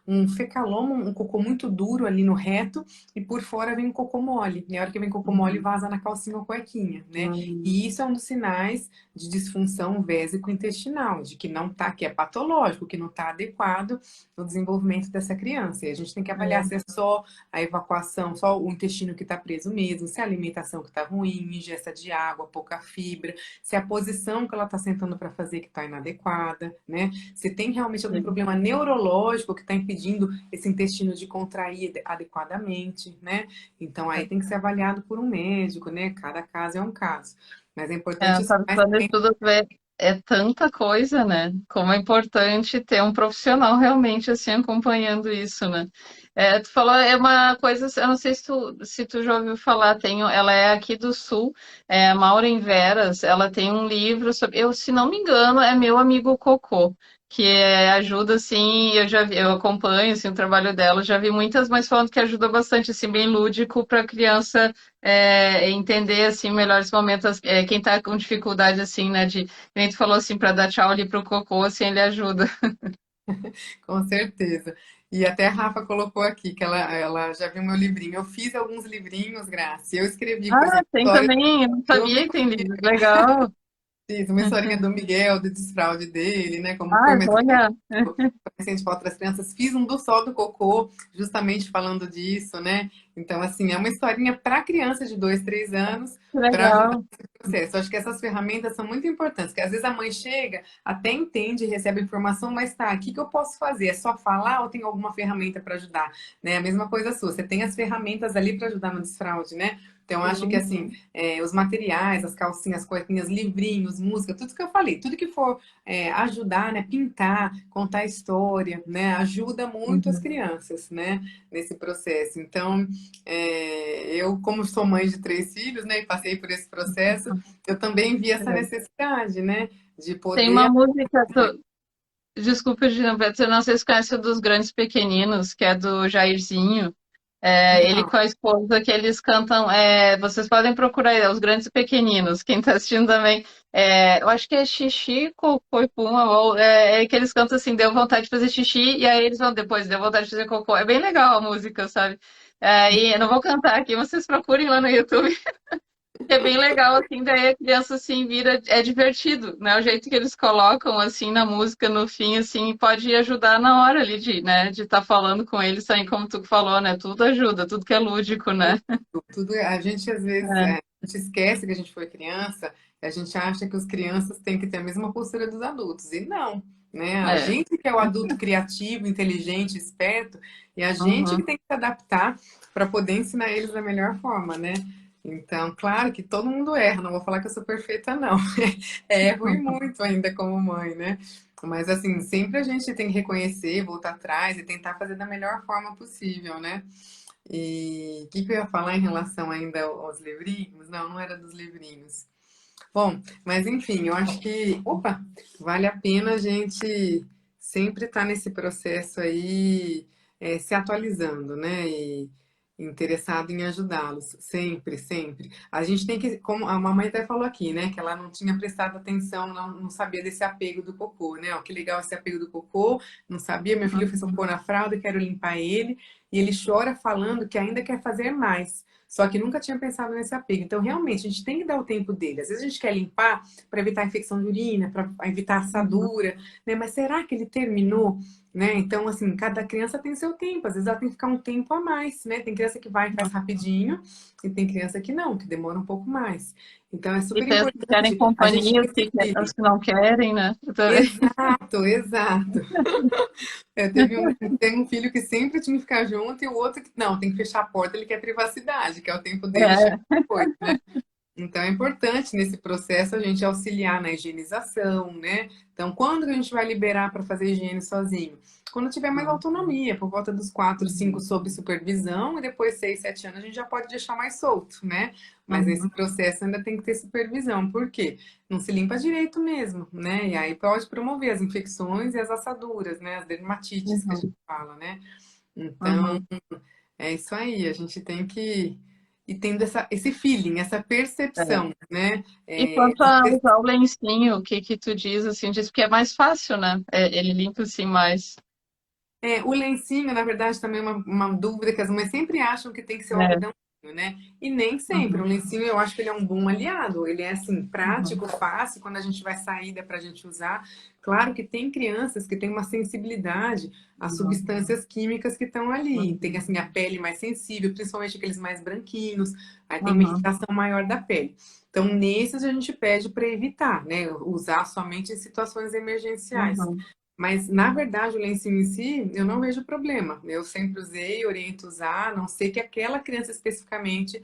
A: um fecaloma, um cocô muito duro ali no reto, e por fora vem um cocô mole. E a hora que vem cocô mole,
B: Uhum.
A: vaza na calcinha ou cuequinha, né?
B: Uhum.
A: E isso é um dos sinais de disfunção vésico-intestinal, de que não tá, que é patológico, que não está adequado no desenvolvimento dessa criança. E a gente tem que avaliar se é só a evacuação, só o intestino que está preso mesmo, se é a alimentação que está ruim, ingesta de água, pouca fibra, se é a posição que ela está sentando para fazer que está inadequada, né? Se tem realmente algum
B: Sim.
A: problema neurológico que está impedindo esse intestino de contrair adequadamente, né? Então aí tem que ser avaliado por um médico, né? Cada caso é um caso. Mas é importante isso.
B: Participando de tudo é tanta coisa, né? Como é importante ter um profissional realmente assim acompanhando isso, né? Tu falou, é uma coisa, eu não sei se tu já ouviu falar, ela é aqui do Sul, a Maureen Veras, ela tem um livro sobre, se não me engano, é Meu Amigo Cocô, que ajuda, assim, eu acompanho, assim, o trabalho dela, já vi muitas, mas falando que ajuda bastante, assim, bem lúdico para a criança entender assim melhor esse momento, quem tá com dificuldade assim, né, de, nem tu falou assim para dar tchau ali pro cocô, assim ele ajuda.
A: Com certeza. E até a Rafa colocou aqui que ela já viu meu livrinho. Eu fiz alguns livrinhos, Graça. Eu escrevi, por
B: Ah,
A: exemplo,
B: tem
A: histórias
B: também, eu não
A: do
B: sabia que tem livro, legal.
A: fiz uma historinha do Miguel, do desfraude dele, né? Como foi,
B: Ah,
A: mas
B: olha,
A: paciente para outras crianças. Fiz um do sol do cocô, justamente falando disso, né? Então, assim, é uma historinha para criança de 2, 3 anos,
B: Que
A: para ajudar
B: legal.
A: nesse processo. Eu acho que essas ferramentas são muito importantes, porque às vezes a mãe chega, até entende, recebe informação, mas tá, o que que eu posso fazer? É só falar ou tem alguma ferramenta para ajudar? Né? A mesma coisa sua, você tem as ferramentas ali para ajudar no desfraude, né? Então, eu acho que
B: Sim.
A: assim, os materiais, as calcinhas, cuequinhas, livrinhos, música, tudo que eu falei, tudo que for ajudar, né? Pintar, contar história, né? Ajuda muito as
B: Uhum.
A: crianças, né? Nesse processo. Então, eu, como sou mãe de 3 filhos, né? E passei por esse processo, eu também vi essa necessidade, né? De
B: Tem uma
A: poder.
B: música, desculpa, Gina, eu não sei se conhece o dos Grandes Pequeninos, que é do Jairzinho. Ele
A: Não,
B: com a esposa que eles cantam. Vocês podem procurar aí, Os Grandes Pequeninos, quem está assistindo também. Eu acho que é xixi, cocô e puma, ou que eles cantam assim, deu vontade de fazer xixi, e aí eles vão depois, deu vontade de fazer cocô. É bem legal a música, sabe? E eu não vou cantar aqui, vocês procurem lá no YouTube. É bem legal, assim, daí a criança, assim, vira, é divertido, né? O jeito que eles colocam, assim, na música, no fim, assim, pode ajudar na hora ali de, né, de estar falando com eles, assim, como tu falou, né? Tudo ajuda, tudo que é lúdico, né?
A: tudo, a gente às vezes a gente esquece que a gente foi criança, e a gente acha que os crianças têm que ter a mesma postura dos adultos. E não, né? A
B: É.
A: gente que é o adulto criativo, inteligente, esperto, e a gente que
B: Uhum.
A: tem que se adaptar para poder ensinar eles da melhor forma, né? Então, claro que todo mundo erra, não vou falar que eu sou perfeita, não. Erro e muito ainda como mãe, né? Mas assim, sempre a gente tem que reconhecer, voltar atrás e tentar fazer da melhor forma possível, né? E o que, que eu ia falar em relação ainda aos livrinhos? Não, não era dos livrinhos. Bom, mas enfim, eu acho que, opa, vale a pena a gente sempre estar nesse processo aí, se atualizando, né? E interessado em ajudá-los, sempre, sempre. A gente tem que, como a mamãe até falou aqui, né? Que ela não tinha prestado atenção, não sabia desse apego do cocô, né? Ó, que legal esse apego do cocô, não sabia, meu filho fez cocô na fralda, quero limpar ele, e ele chora falando que ainda quer fazer mais. Só que nunca tinha pensado nesse apego. Então, realmente, a gente tem que dar o tempo dele. Às vezes a gente quer limpar para evitar infecção de urina, para evitar
B: Uhum.
A: assadura, né? Mas será que ele terminou? Né? Então, assim, cada criança tem seu tempo. Às vezes ela tem que ficar um tempo a mais, né? Tem criança que vai e faz rapidinho, e tem criança que não, que demora um pouco mais. Então, é
B: E
A: super
B: tem os que querem
A: importante a gente
B: companhia, os
A: decidir.
B: que não querem, né? Eu também.
A: Exato, exato. Teve um filho que sempre tinha que ficar junto e o outro que não, tem que fechar a porta, ele quer privacidade, que é o tempo dele chega
B: É.
A: depois, né? Então é importante nesse processo a gente auxiliar na higienização, né? Então, quando que a gente vai liberar para fazer higiene sozinho? Quando tiver mais autonomia, por volta dos 4, 5
B: Uhum.
A: sob supervisão, e depois 6, 7 anos a gente já pode deixar mais solto, né? Mas nesse
B: Uhum.
A: processo ainda tem que ter supervisão. Por quê? Não se limpa direito mesmo, né? E aí pode promover as infecções e as assaduras, né? As dermatites que a gente
B: Uhum.
A: fala, né? Então,
B: Uhum.
A: é isso aí, a gente tem que ir tendo esse feeling, essa
B: É.
A: percepção, né?
B: E quanto a usar o lencinho, o que que tu diz, assim, diz que é mais fácil, né? Ele limpa, assim, mais.
A: O lencinho, na verdade, também é uma dúvida que as mães sempre acham que tem que ser o
B: É.
A: algodão, né? E nem sempre. O
B: Uhum.
A: lencinho, eu acho que ele é um bom aliado. Ele é, assim,
B: Uhum.
A: prático, fácil, quando a gente vai sair, dá pra gente usar. Claro que tem crianças que têm uma sensibilidade às
B: Uhum.
A: substâncias químicas que estão ali. Tem,
B: Uhum.
A: assim, a pele mais sensível, principalmente aqueles mais branquinhos. Aí tem uma
B: Uhum.
A: irritação maior da pele. Então, nesses a gente pede para evitar, né? Usar somente em situações emergenciais.
B: Uhum.
A: Mas, na verdade, o lencinho em si, eu não vejo problema. Eu sempre usei, oriento a usar, a não ser que aquela criança especificamente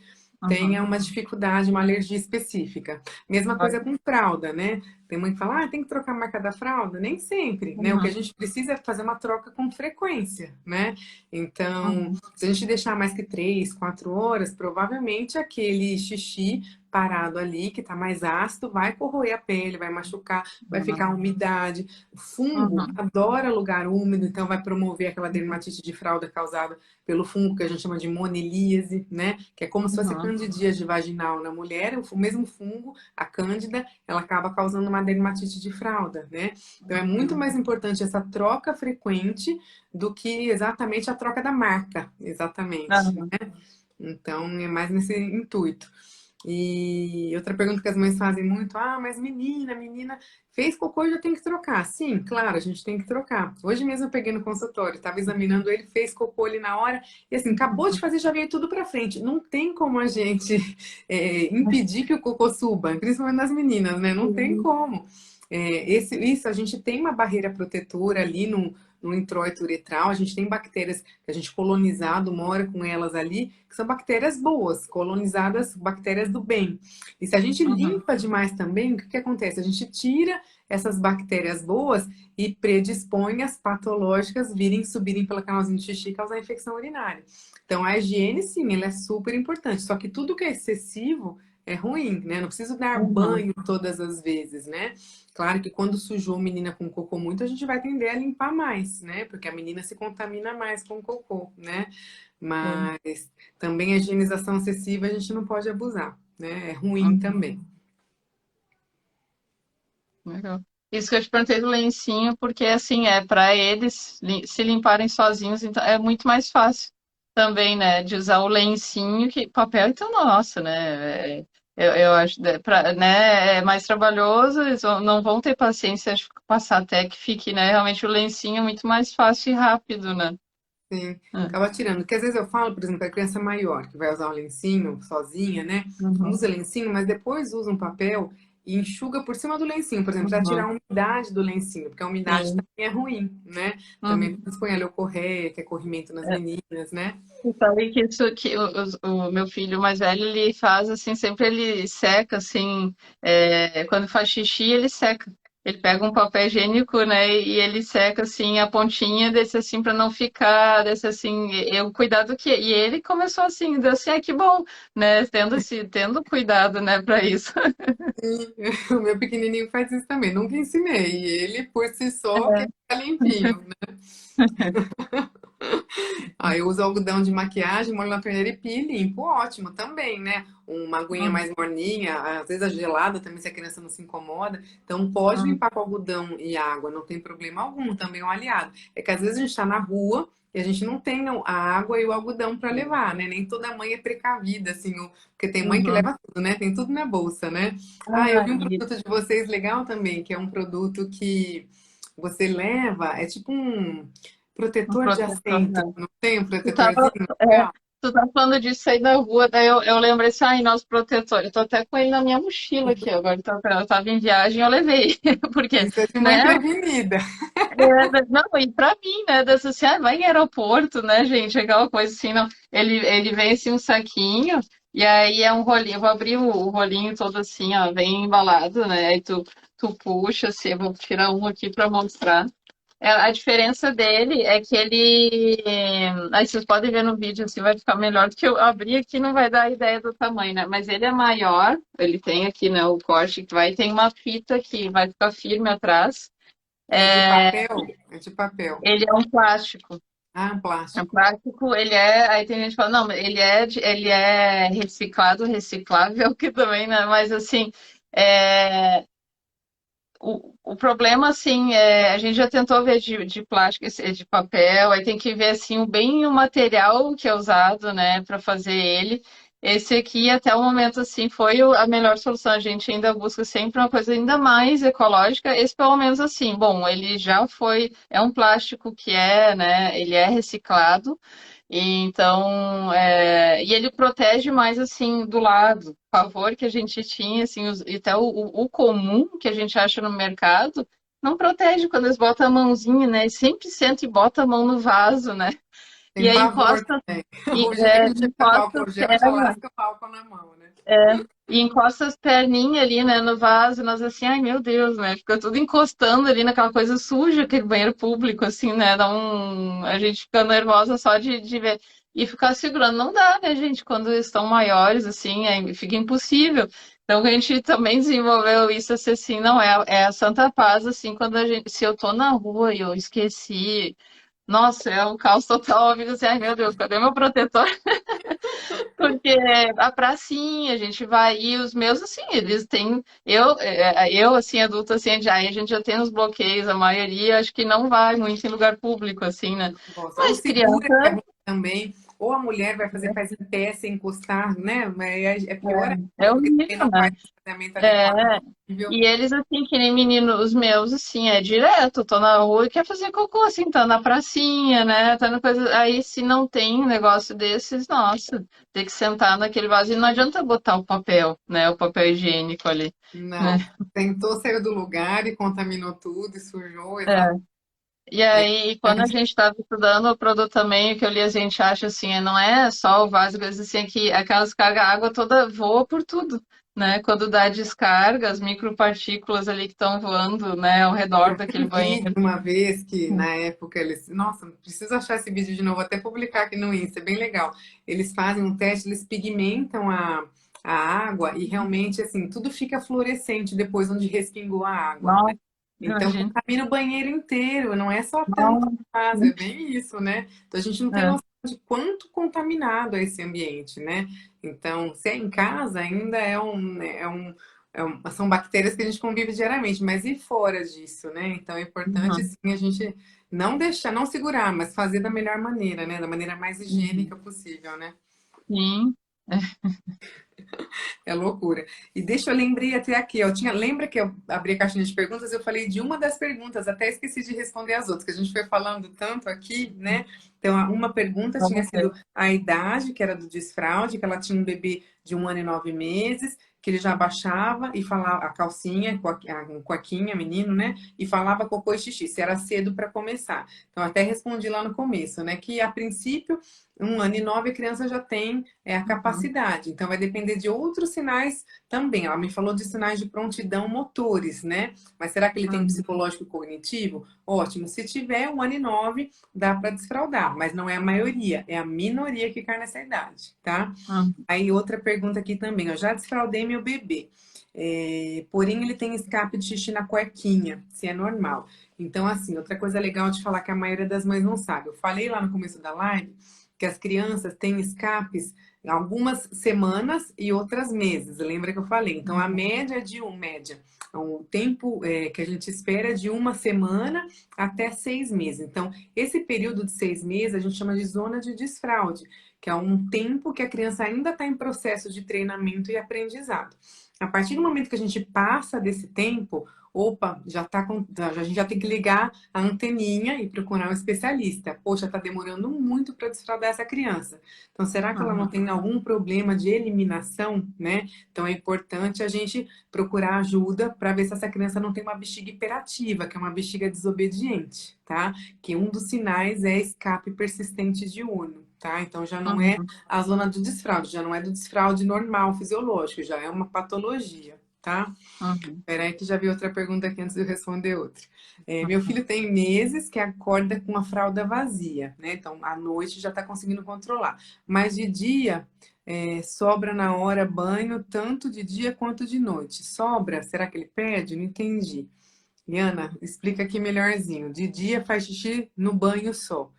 A: tenha
B: Uhum.
A: uma dificuldade, uma alergia específica. Mesma coisa com fralda, né? Tem mãe que fala, tem que trocar a marca da fralda? Nem sempre, né? O que a
B: Uhum.
A: gente precisa é fazer uma troca com frequência, né? Então,
B: Uhum.
A: se a gente deixar mais que 3, 4 horas, provavelmente aquele xixi parado ali, que tá mais ácido, vai corroer a pele, vai machucar, vai ficar umidade. O fungo
B: Uhum.
A: adora lugar úmido, então vai promover aquela dermatite de fralda causada pelo fungo que a gente chama de monilíase, né? Que é como se fosse
B: Uhum.
A: candidíase vaginal na mulher, o mesmo fungo, a cândida, ela acaba causando uma dermatite de fralda, né? Então é muito mais importante essa troca frequente do que exatamente a troca da marca, exatamente, né?
B: Uhum.
A: Então é mais nesse intuito. E outra pergunta que as mães fazem muito, ah, mas menina, fez cocô e já tem que trocar. Sim, claro, a gente tem que trocar. Hoje mesmo eu peguei no consultório, estava examinando ele, fez cocô ali na hora, e assim, acabou de fazer, já veio tudo pra frente. Não tem como a gente impedir que o cocô suba, principalmente nas meninas, né? Não tem
B: Sim.
A: como. Isso, a gente tem uma barreira protetora ali no introito uretral, a gente tem bactérias que a gente colonizado, mora com elas ali, que são bactérias boas, colonizadas, bactérias do bem. E se a gente
B: Uhum.
A: limpa demais também, o que que acontece? A gente tira essas bactérias boas e predispõe as patológicas virem subirem pela canalzinho de xixi e causar infecção urinária. Então a higiene, sim, ela é super importante. Só que tudo que é excessivo é ruim, né? Não preciso dar
B: Uhum.
A: banho todas as vezes, né? Claro que quando sujou a menina com cocô muito, a gente vai tender a limpar mais, né? Porque a menina se contamina mais com cocô, né?
B: Sim.
A: Mas também a higienização excessiva a gente não pode abusar, né? É ruim
B: Uhum.
A: também.
B: Legal. Isso que eu te perguntei do lencinho, porque assim, é para eles se limparem sozinhos, então é muito mais fácil também, né, de usar o lencinho que papel, então, nossa, né, eu acho, né, é mais trabalhoso, eles não vão ter paciência de passar até que fique, né, realmente o lencinho é muito mais fácil e rápido, né.
A: Sim,
B: É.
A: acaba tirando. Porque às vezes eu falo, por exemplo, a criança maior que vai usar um lencinho sozinha, né?
B: Uhum.
A: Usa lencinho, mas depois usa um papel e enxuga por cima do lencinho, por exemplo, para tirar
B: Uhum.
A: a umidade do lencinho, porque a umidade
B: Sim.
A: também é ruim, né? Também
B: Uhum.
A: expõe a leucorreia, que é corrimento nas meninas, né?
B: Eu falei que isso que o meu filho mais velho ele faz assim, sempre ele seca assim, quando faz xixi ele seca. Ele pega um papel higiênico, né, e ele seca assim a pontinha desse assim para não ficar desse assim, eu cuidado que e ele começou assim, deu assim, que bom, né, tendo cuidado, né, para isso.
A: E o meu pequenininho faz isso também. Nunca ensinei. E ele, por si só, quer ficar limpinho, né? Ah, eu uso algodão de maquiagem, molho na torneira e pia e limpo. Ótimo também, né? Uma aguinha mais morninha, às vezes a gelada também, se a criança não se incomoda. Então, pode limpar com algodão e água, não tem problema algum, também é um aliado. É que às vezes a gente está na rua e a gente não tem a água e o algodão para levar, né? Nem toda mãe é precavida, assim, porque tem mãe que
B: Uhum.
A: leva tudo, né? Tem tudo na bolsa, né? Ah, eu
B: Ah,
A: vi um
B: e
A: produto de vocês legal também, que é um produto que você leva, é tipo um
B: um
A: protetor de
B: protetor,
A: assento,
B: né?
A: não tem um
B: Tu tava,
A: protetorzinho
B: é,
A: legal?
B: tu tá falando disso aí da rua, daí eu lembrei assim, ai, nosso protetor, eu tô até com ele na minha mochila aqui agora, então, eu tava em viagem, eu levei, porque,
A: Isso é de mãe
B: né,
A: prevenida.
B: não, e pra mim, né, dessa assim, vai em aeroporto, né, gente, aquela coisa assim, não, ele vem assim um saquinho, e aí é um rolinho, eu vou abrir o rolinho todo assim, ó, bem embalado, né, aí tu puxa, assim, eu vou tirar um aqui pra mostrar. A diferença dele é que ele. Aí vocês podem ver no vídeo, assim vai ficar melhor do que eu abrir aqui, não vai dar a ideia do tamanho, né? Mas ele é maior, ele tem aqui, né, o corte que vai, tem uma fita que vai ficar firme atrás.
A: É de
B: É,
A: papel? É de papel.
B: ele é um plástico.
A: Ah,
B: É um
A: plástico.
B: plástico, ele é. Aí tem gente que fala, não, ele é reciclado, reciclável, que também, né? Mas assim. É, o problema, assim, a gente já tentou ver de plástico, de papel, aí tem que ver, assim, bem o material que é usado, né, para fazer ele. Esse aqui, até o momento, assim, foi a melhor solução. A gente ainda busca sempre uma coisa ainda mais ecológica. Esse, pelo menos, assim, bom, ele já foi, é um plástico que né, ele é reciclado, e então, e ele protege mais assim do lado. O favor que a gente tinha, assim, e até o comum que a gente acha no mercado, não protege quando eles botam a mãozinha, né? E sempre senta e bota a mão no vaso, né? E
A: Tem
B: aí
A: pavor
B: encosta,
A: também. Hoje em dia que a gente chega com
B: encosta
A: álcool
B: as
A: gel, já
B: pernas.
A: lasca o álcool na mão, né?
B: E encosta as perninhas ali, né, no vaso, nós assim, ai meu Deus, né? Fica tudo encostando ali naquela coisa suja, aquele banheiro público, assim, né? A gente fica nervosa só de ver. E ficar segurando. Não dá, né, gente? Quando estão maiores, assim, fica impossível. Então a gente também desenvolveu isso assim, não é a Santa Paz, assim, quando se eu tô na rua e eu esqueci. Nossa, é um caos total, eu fico assim, ai meu Deus, cadê meu protetor? Porque a pracinha, a gente vai, e os meus, assim, eles têm, eu assim, adulta, assim, já, a gente já tem os bloqueios, a maioria, acho que não vai muito em lugar público, assim, né?
A: Nossa, o
B: Mas
A: seguro é
B: criança,
A: ruim também. Ou a mulher vai fazer, faz em pé, sem encostar, né? É pior
B: É
A: ainda, porque também
B: horrível,
A: não
B: né?
A: faz tratamento
B: É,
A: adequado.
B: e eles, assim, que nem meninos, os meus, assim, é direto, tô na rua e quer fazer cocô, assim, tá na pracinha, né, tá na coisa, aí se não tem um negócio desses, nossa, tem que sentar naquele vaso e não adianta botar o papel, né, o papel higiênico ali, né.
A: Não, tentou sair do lugar e contaminou tudo e sujou, exato.
B: É. E aí, quando a gente estava estudando o produto também, o que eu li, a gente acha assim, não é só o vaso, mas assim, é que aquela descarga, a água toda voa por tudo, né? Quando dá descarga, as micropartículas ali que estão voando, né, ao redor
A: Eu vi
B: daquele
A: um vídeo
B: banheiro.
A: uma vez que na época eles. Nossa, preciso achar esse vídeo de novo, até publicar aqui no Insta, é bem legal. Eles fazem um teste, eles pigmentam a água e realmente, assim, tudo fica fluorescente depois onde respingou a água, né?
B: Nossa,
A: Então
B: imagina.
A: contamina o banheiro inteiro, não é só tampa
B: Nossa.
A: do vaso, é bem isso, né? Então a gente não tem
B: É.
A: noção de quanto contaminado é esse ambiente, né? Então, se é em casa, ainda são bactérias que a gente convive diariamente, mas e fora disso, né? Então é importante
B: Uhum,
A: sim a gente não deixar, não segurar, mas fazer da melhor maneira, né? Da maneira mais
B: uhum.
A: higiênica possível, né?
B: Sim.
A: É loucura. E deixa eu lembrei até aqui, ó, lembra que eu abri a caixinha de perguntas, eu falei de uma das perguntas, até esqueci de responder as outras, que a gente foi falando tanto aqui, né? Então, uma pergunta tinha
B: Vamos ver.
A: sido a idade, que era do desfraude, que ela tinha um bebê de 1 ano e 9 meses, que ele já baixava e falava a calcinha, a cuequinha, menino, né? E falava cocô e xixi, se era cedo para começar. Então, até respondi lá no começo, né? Que a princípio, 1 ano e 9 a criança já tem a
B: Uhum,
A: capacidade. Então, vai depender de outros sinais também. Ela me falou de sinais de prontidão motores, né? Mas será que ele tem
B: uhum,
A: psicológico e cognitivo? Ótimo. Se tiver 1 ano e 9, dá para desfraldar, mas não é a maioria, é a minoria que cai nessa idade, tá?
B: uhum,
A: Aí, outra pergunta aqui também. Eu já desfraldei meu bebê. Porém, ele tem escape de xixi na cuequinha, se é normal. Então, assim, outra coisa legal de falar que a maioria das mães não sabe. Eu falei lá no começo da live que as crianças têm escapes algumas semanas e outras meses. Lembra que eu falei? Então, a
B: uhum,
A: média é média. O tempo que a gente espera é de 1 semana até 6 meses. Então, esse período de 6 meses a gente chama de zona de desfraude, que é um tempo que a criança ainda está em processo de treinamento e aprendizado. A partir do momento que a gente passa desse tempo, opa, a gente já tem que ligar a anteninha e procurar um especialista. Poxa, está demorando muito para desfraldar essa criança. Então, será que ela não
B: uhum,
A: tem algum problema de eliminação, né? Então, é importante a gente procurar ajuda para ver se essa criança não tem uma bexiga hiperativa, que é uma bexiga desobediente, tá? Que um dos sinais é escape persistente diurno. Tá? Então já não é
B: uhum,
A: a zona do desfraude, já não é do desfraude normal, fisiológico, já é uma patologia, tá?
B: uhum,
A: Peraí que já vi outra pergunta aqui antes de eu responder outra. Meu
B: uhum.
A: filho tem meses que acorda com a fralda vazia, né? Então, à noite já está conseguindo controlar. Mas de dia, sobra na hora banho, tanto de dia quanto de noite. Sobra? Será que ele perde? Não entendi. Liana, explica aqui melhorzinho. De dia faz xixi no banho só.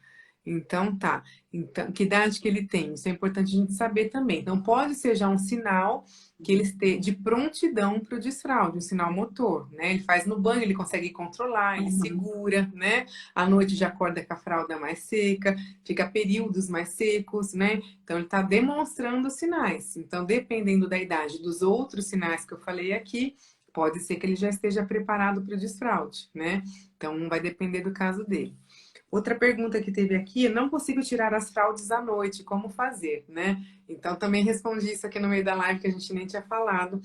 A: Então tá. Então, que idade que ele tem? Isso é importante a gente saber também. Então, pode ser já um sinal que ele esteja de prontidão para o desfraude, um sinal motor, né? Ele faz no banho, ele consegue controlar, ele
B: Uhum,
A: segura, né? À noite já acorda com a fralda mais seca, fica períodos mais secos, né? Então, ele está demonstrando sinais. Então, dependendo da idade dos outros sinais que eu falei aqui, pode ser que ele já esteja preparado para o desfraude, né? Então, vai depender do caso dele. Outra pergunta que teve aqui, não consigo tirar as fraldas à noite, como fazer, né? Então também respondi isso aqui no meio da live que a gente nem tinha falado,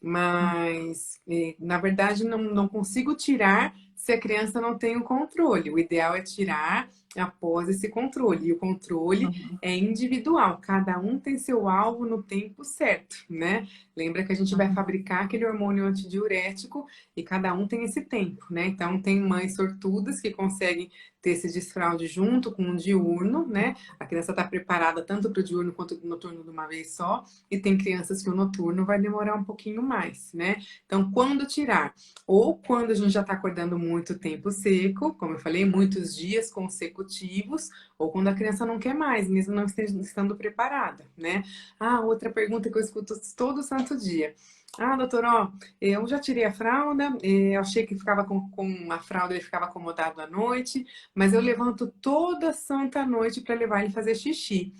A: mas na verdade não consigo tirar se a criança não tem o controle. O ideal é tirar após esse controle, e o controle
B: uhum,
A: é individual, cada um tem seu alvo no tempo certo, né? Lembra que a gente vai
B: uhum,
A: fabricar aquele hormônio antidiurético e cada um tem esse tempo, né? Então tem mães sortudas que conseguem ter esse desfraude junto com o diurno, né? A criança está preparada tanto para o diurno quanto para o noturno de uma vez só, e tem crianças que o noturno vai demorar um pouquinho mais, né? Então, quando tirar? Ou quando a gente já está acordando muito tempo seco, como eu falei, muitos dias consecutivos, ou quando a criança não quer mais, mesmo não estando preparada, né? Ah, outra pergunta que eu escuto todo santo dia. Ah, doutor, ó, eu já tirei a fralda, eu achei que ficava com a fralda, ele ficava acomodado à noite, mas eu levanto toda santa noite para levar ele fazer xixi.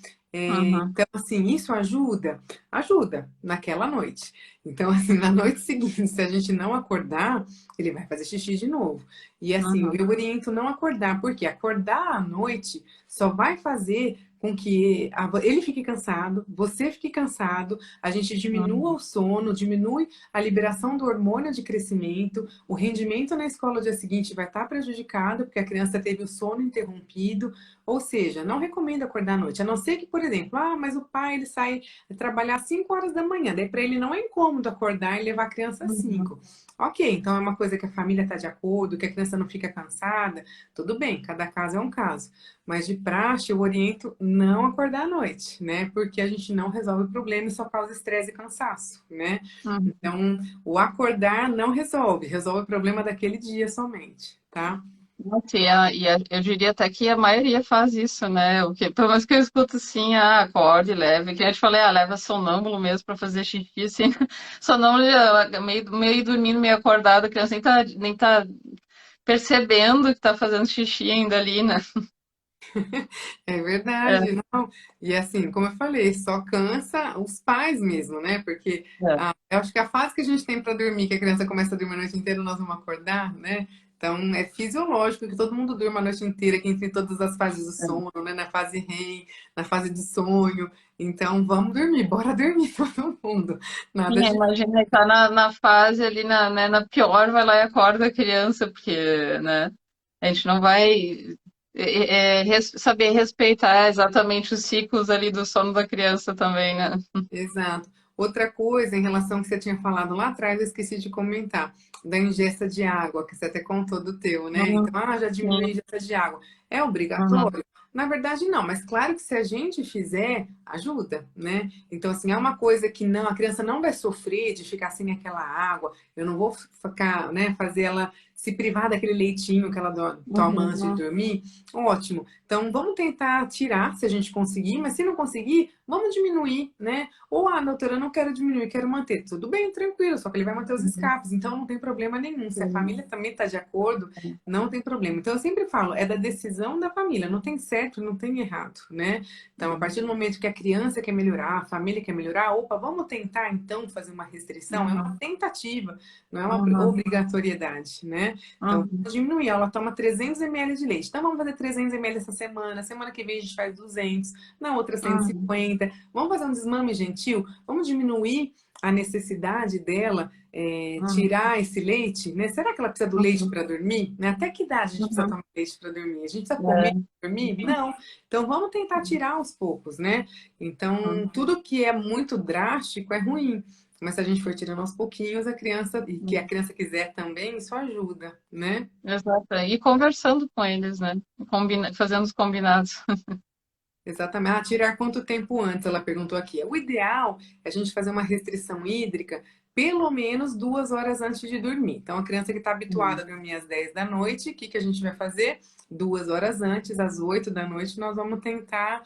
B: Uhum.
A: Então, assim, isso ajuda? Ajuda naquela noite. Então, assim, na noite seguinte, se a gente não acordar, ele vai fazer xixi de novo. E assim,
B: Uhum.
A: eu oriento não acordar, porque acordar à noite só vai fazer com que ele fique cansado, você fique cansado, a gente diminua
B: Uhum.
A: o sono, diminui a liberação do hormônio de crescimento, o rendimento na escola no dia seguinte vai estar prejudicado, porque a criança teve o sono interrompido. Ou seja, não recomendo acordar à noite, a não ser que, por exemplo, mas o pai ele sai trabalhar às 5 horas da manhã, daí para ele não é incômodo acordar e levar a criança às
B: Uhum.
A: 5. Ok, então é uma coisa que a família está de acordo, que a criança não fica cansada, tudo bem, cada caso é um caso. Mas de praxe, eu oriento não acordar à noite, né? Porque a gente não resolve o problema e só causa estresse e cansaço, né?
B: Uhum.
A: Então, o acordar não resolve, resolve o problema daquele dia somente, tá?
B: Nossa, eu diria até que a maioria faz isso, né? O que, pelo menos que eu escuto assim, acorde, leve. Que eu te falei, leva sonâmbulo mesmo pra fazer xixi, assim. Sonâmbulo, meio dormindo, meio acordado, a criança nem tá percebendo que tá fazendo xixi ainda ali, né?
A: É
B: É,
A: verdade, não. E assim, como eu falei, só cansa os pais mesmo, né? Porque
B: é.
A: eu acho que a fase que a gente tem para dormir, que a criança começa a dormir a noite inteira, nós vamos acordar, né? Então é fisiológico que todo mundo durma a noite inteira, que entre todas as fases do sono, né? Na fase REM, na fase de sonho. Então vamos dormir, bora dormir todo mundo. Nada
B: Sim,
A: de.
B: imagina, tá na fase ali, né, na pior, vai lá e acorda a criança, porque, né, a gente não vai saber respeitar exatamente os ciclos ali do sono da criança também, né?
A: Exato. Outra coisa em relação ao que você tinha falado lá atrás, eu esqueci de comentar, da ingesta de água, que você até contou do teu, né? Então,
B: Uhum,
A: já diminui a
B: sim,
A: ingesta de água. É
B: uhum,
A: obrigatório? Na verdade, não, mas claro que se a gente fizer, ajuda, né? Então, assim, é uma coisa que não, a criança não vai sofrer de ficar sem aquela água, eu não vou ficar, né, fazer ela se privar daquele leitinho que ela toma antes de
B: uhum,
A: dormir. Ótimo. Então, vamos tentar tirar, se a gente conseguir, mas se não conseguir, vamos diminuir, né? Ou, doutora, eu não quero diminuir, quero manter. Tudo bem, tranquilo, só que ele vai manter os
B: uhum,
A: escapes, então não tem problema nenhum. Se a
B: sim,
A: família também está de acordo, não tem problema. Então, eu sempre falo, é da decisão da família, não tem certo, não tem errado, né? Então, a partir do momento que a criança quer melhorar, a família quer melhorar, opa, vamos tentar então fazer uma restrição? É uma
B: uhum,
A: tentativa, não é uma
B: uhum,
A: obrigatoriedade, né? Então,
B: uhum,
A: vamos diminuir. Ela toma 300 ml de leite. Então, vamos fazer 300 ml essa semana. Semana que vem a gente faz 200. Na outra,
B: uhum,
A: 150. Vamos fazer um desmame gentil? Vamos diminuir a necessidade dela
B: uhum,
A: tirar esse leite, né? Será que ela precisa do leite
B: uhum,
A: para dormir? Né? Até que idade a gente precisa
B: uhum,
A: tomar leite para dormir? A gente precisa comer
B: é,
A: para dormir? Não. Então vamos tentar tirar aos poucos, né? Então tudo que é muito drástico é ruim. Mas se a gente for tirando aos pouquinhos, a criança, e que a
B: uhum.
A: criança quiser também, isso ajuda, né?
B: Exato. E conversando com eles, né? Fazendo os combinados.
A: Exatamente. Tirar quanto tempo antes? Ela perguntou aqui. O ideal é a gente fazer uma restrição hídrica pelo menos 2 horas antes de dormir. Então, a criança que está habituada a dormir às 10 da noite, o que que a gente vai fazer? 2 horas antes, às 8 da noite, nós vamos tentar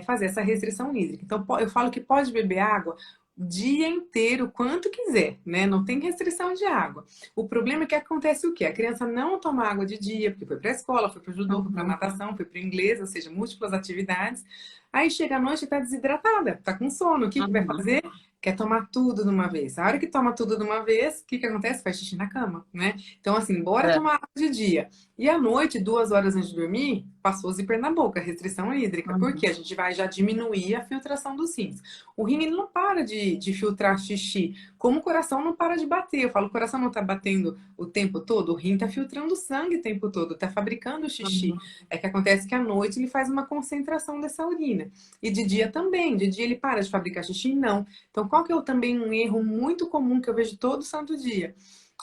A: fazer essa restrição hídrica. Então, eu falo que pode beber água o dia inteiro, quanto quiser, né? Não tem restrição de água. O problema é que acontece o quê? A criança não toma água de dia, porque foi para a escola, foi para o judô, foi para a
B: Uhum,
A: natação, foi para o inglês, ou seja, múltiplas atividades. Aí chega à noite e está desidratada, está com sono. O que que vai
B: uhum,
A: fazer? Quer tomar tudo de uma vez. A hora que toma tudo de uma vez, o que que acontece? Faz xixi na cama, né? Então, assim, bora
B: é,
A: tomar água de dia. E à noite, 2 horas antes de dormir, passou o zíper na boca, restrição hídrica. Porque
B: uhum,
A: a gente vai já diminuir a filtração dos rins. O rim ele não para de filtrar xixi, como o coração não para de bater. Eu falo, o coração não está batendo o tempo todo, o rim está filtrando sangue o tempo todo, está fabricando xixi.
B: uhum,
A: É que acontece que à noite ele faz uma concentração dessa urina. E de dia também, de dia ele para de fabricar xixi? Não. Então, qual que é também um erro muito comum que eu vejo todo santo dia?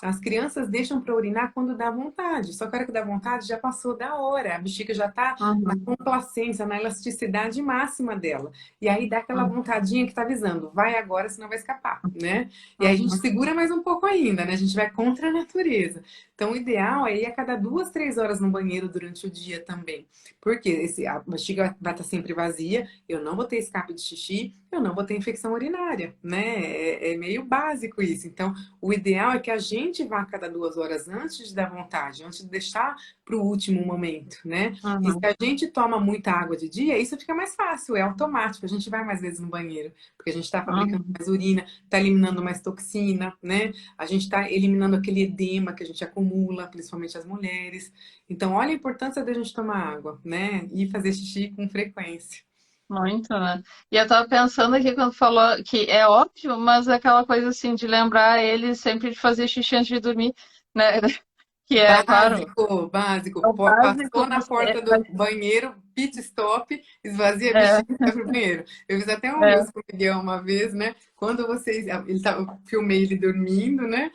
A: As crianças deixam para urinar quando dá vontade. Só que a hora que dá vontade já passou da hora. A bexiga já está na
B: uhum,
A: complacência, na elasticidade máxima dela. E aí dá aquela
B: uhum,
A: vontadinha que está avisando, vai agora, senão vai escapar, né? E aí a gente
B: uhum,
A: segura mais um pouco ainda, né? A gente vai contra a natureza. Então, o ideal é ir a cada 2, 3 horas no banheiro durante o dia também. Porque a bexiga vai estar sempre vazia, eu não vou ter escape de xixi, eu não vou ter infecção urinária, né? É meio básico isso. Então, o ideal é que a gente incentivar a cada 2 horas antes de dar vontade, antes de deixar para o último momento, né? E se
B: Uhum.
A: a gente toma muita água de dia, isso fica mais fácil, é automático. A gente vai mais vezes no banheiro, porque a gente está fabricando
B: Uhum.
A: mais urina, está eliminando mais toxina, né? A gente está eliminando aquele edema que a gente acumula, principalmente as mulheres. Então, olha a importância da gente tomar água, né? E fazer xixi com frequência.
B: Muito, né? E eu tava pensando aqui quando falou que é óbvio, mas é aquela coisa assim de lembrar ele sempre de fazer xixi antes de dormir, né? Que é, claro,
A: Básico, básico.
B: é o
A: Passou
B: básico,
A: na
B: mas
A: porta do banheiro, pit stop, esvazia a
B: é,
A: bexiga e vai pro banheiro. Eu fiz até um
B: é,
A: Reels com o Miguel uma vez, né? Quando vocês. Eu filmei ele dormindo, né?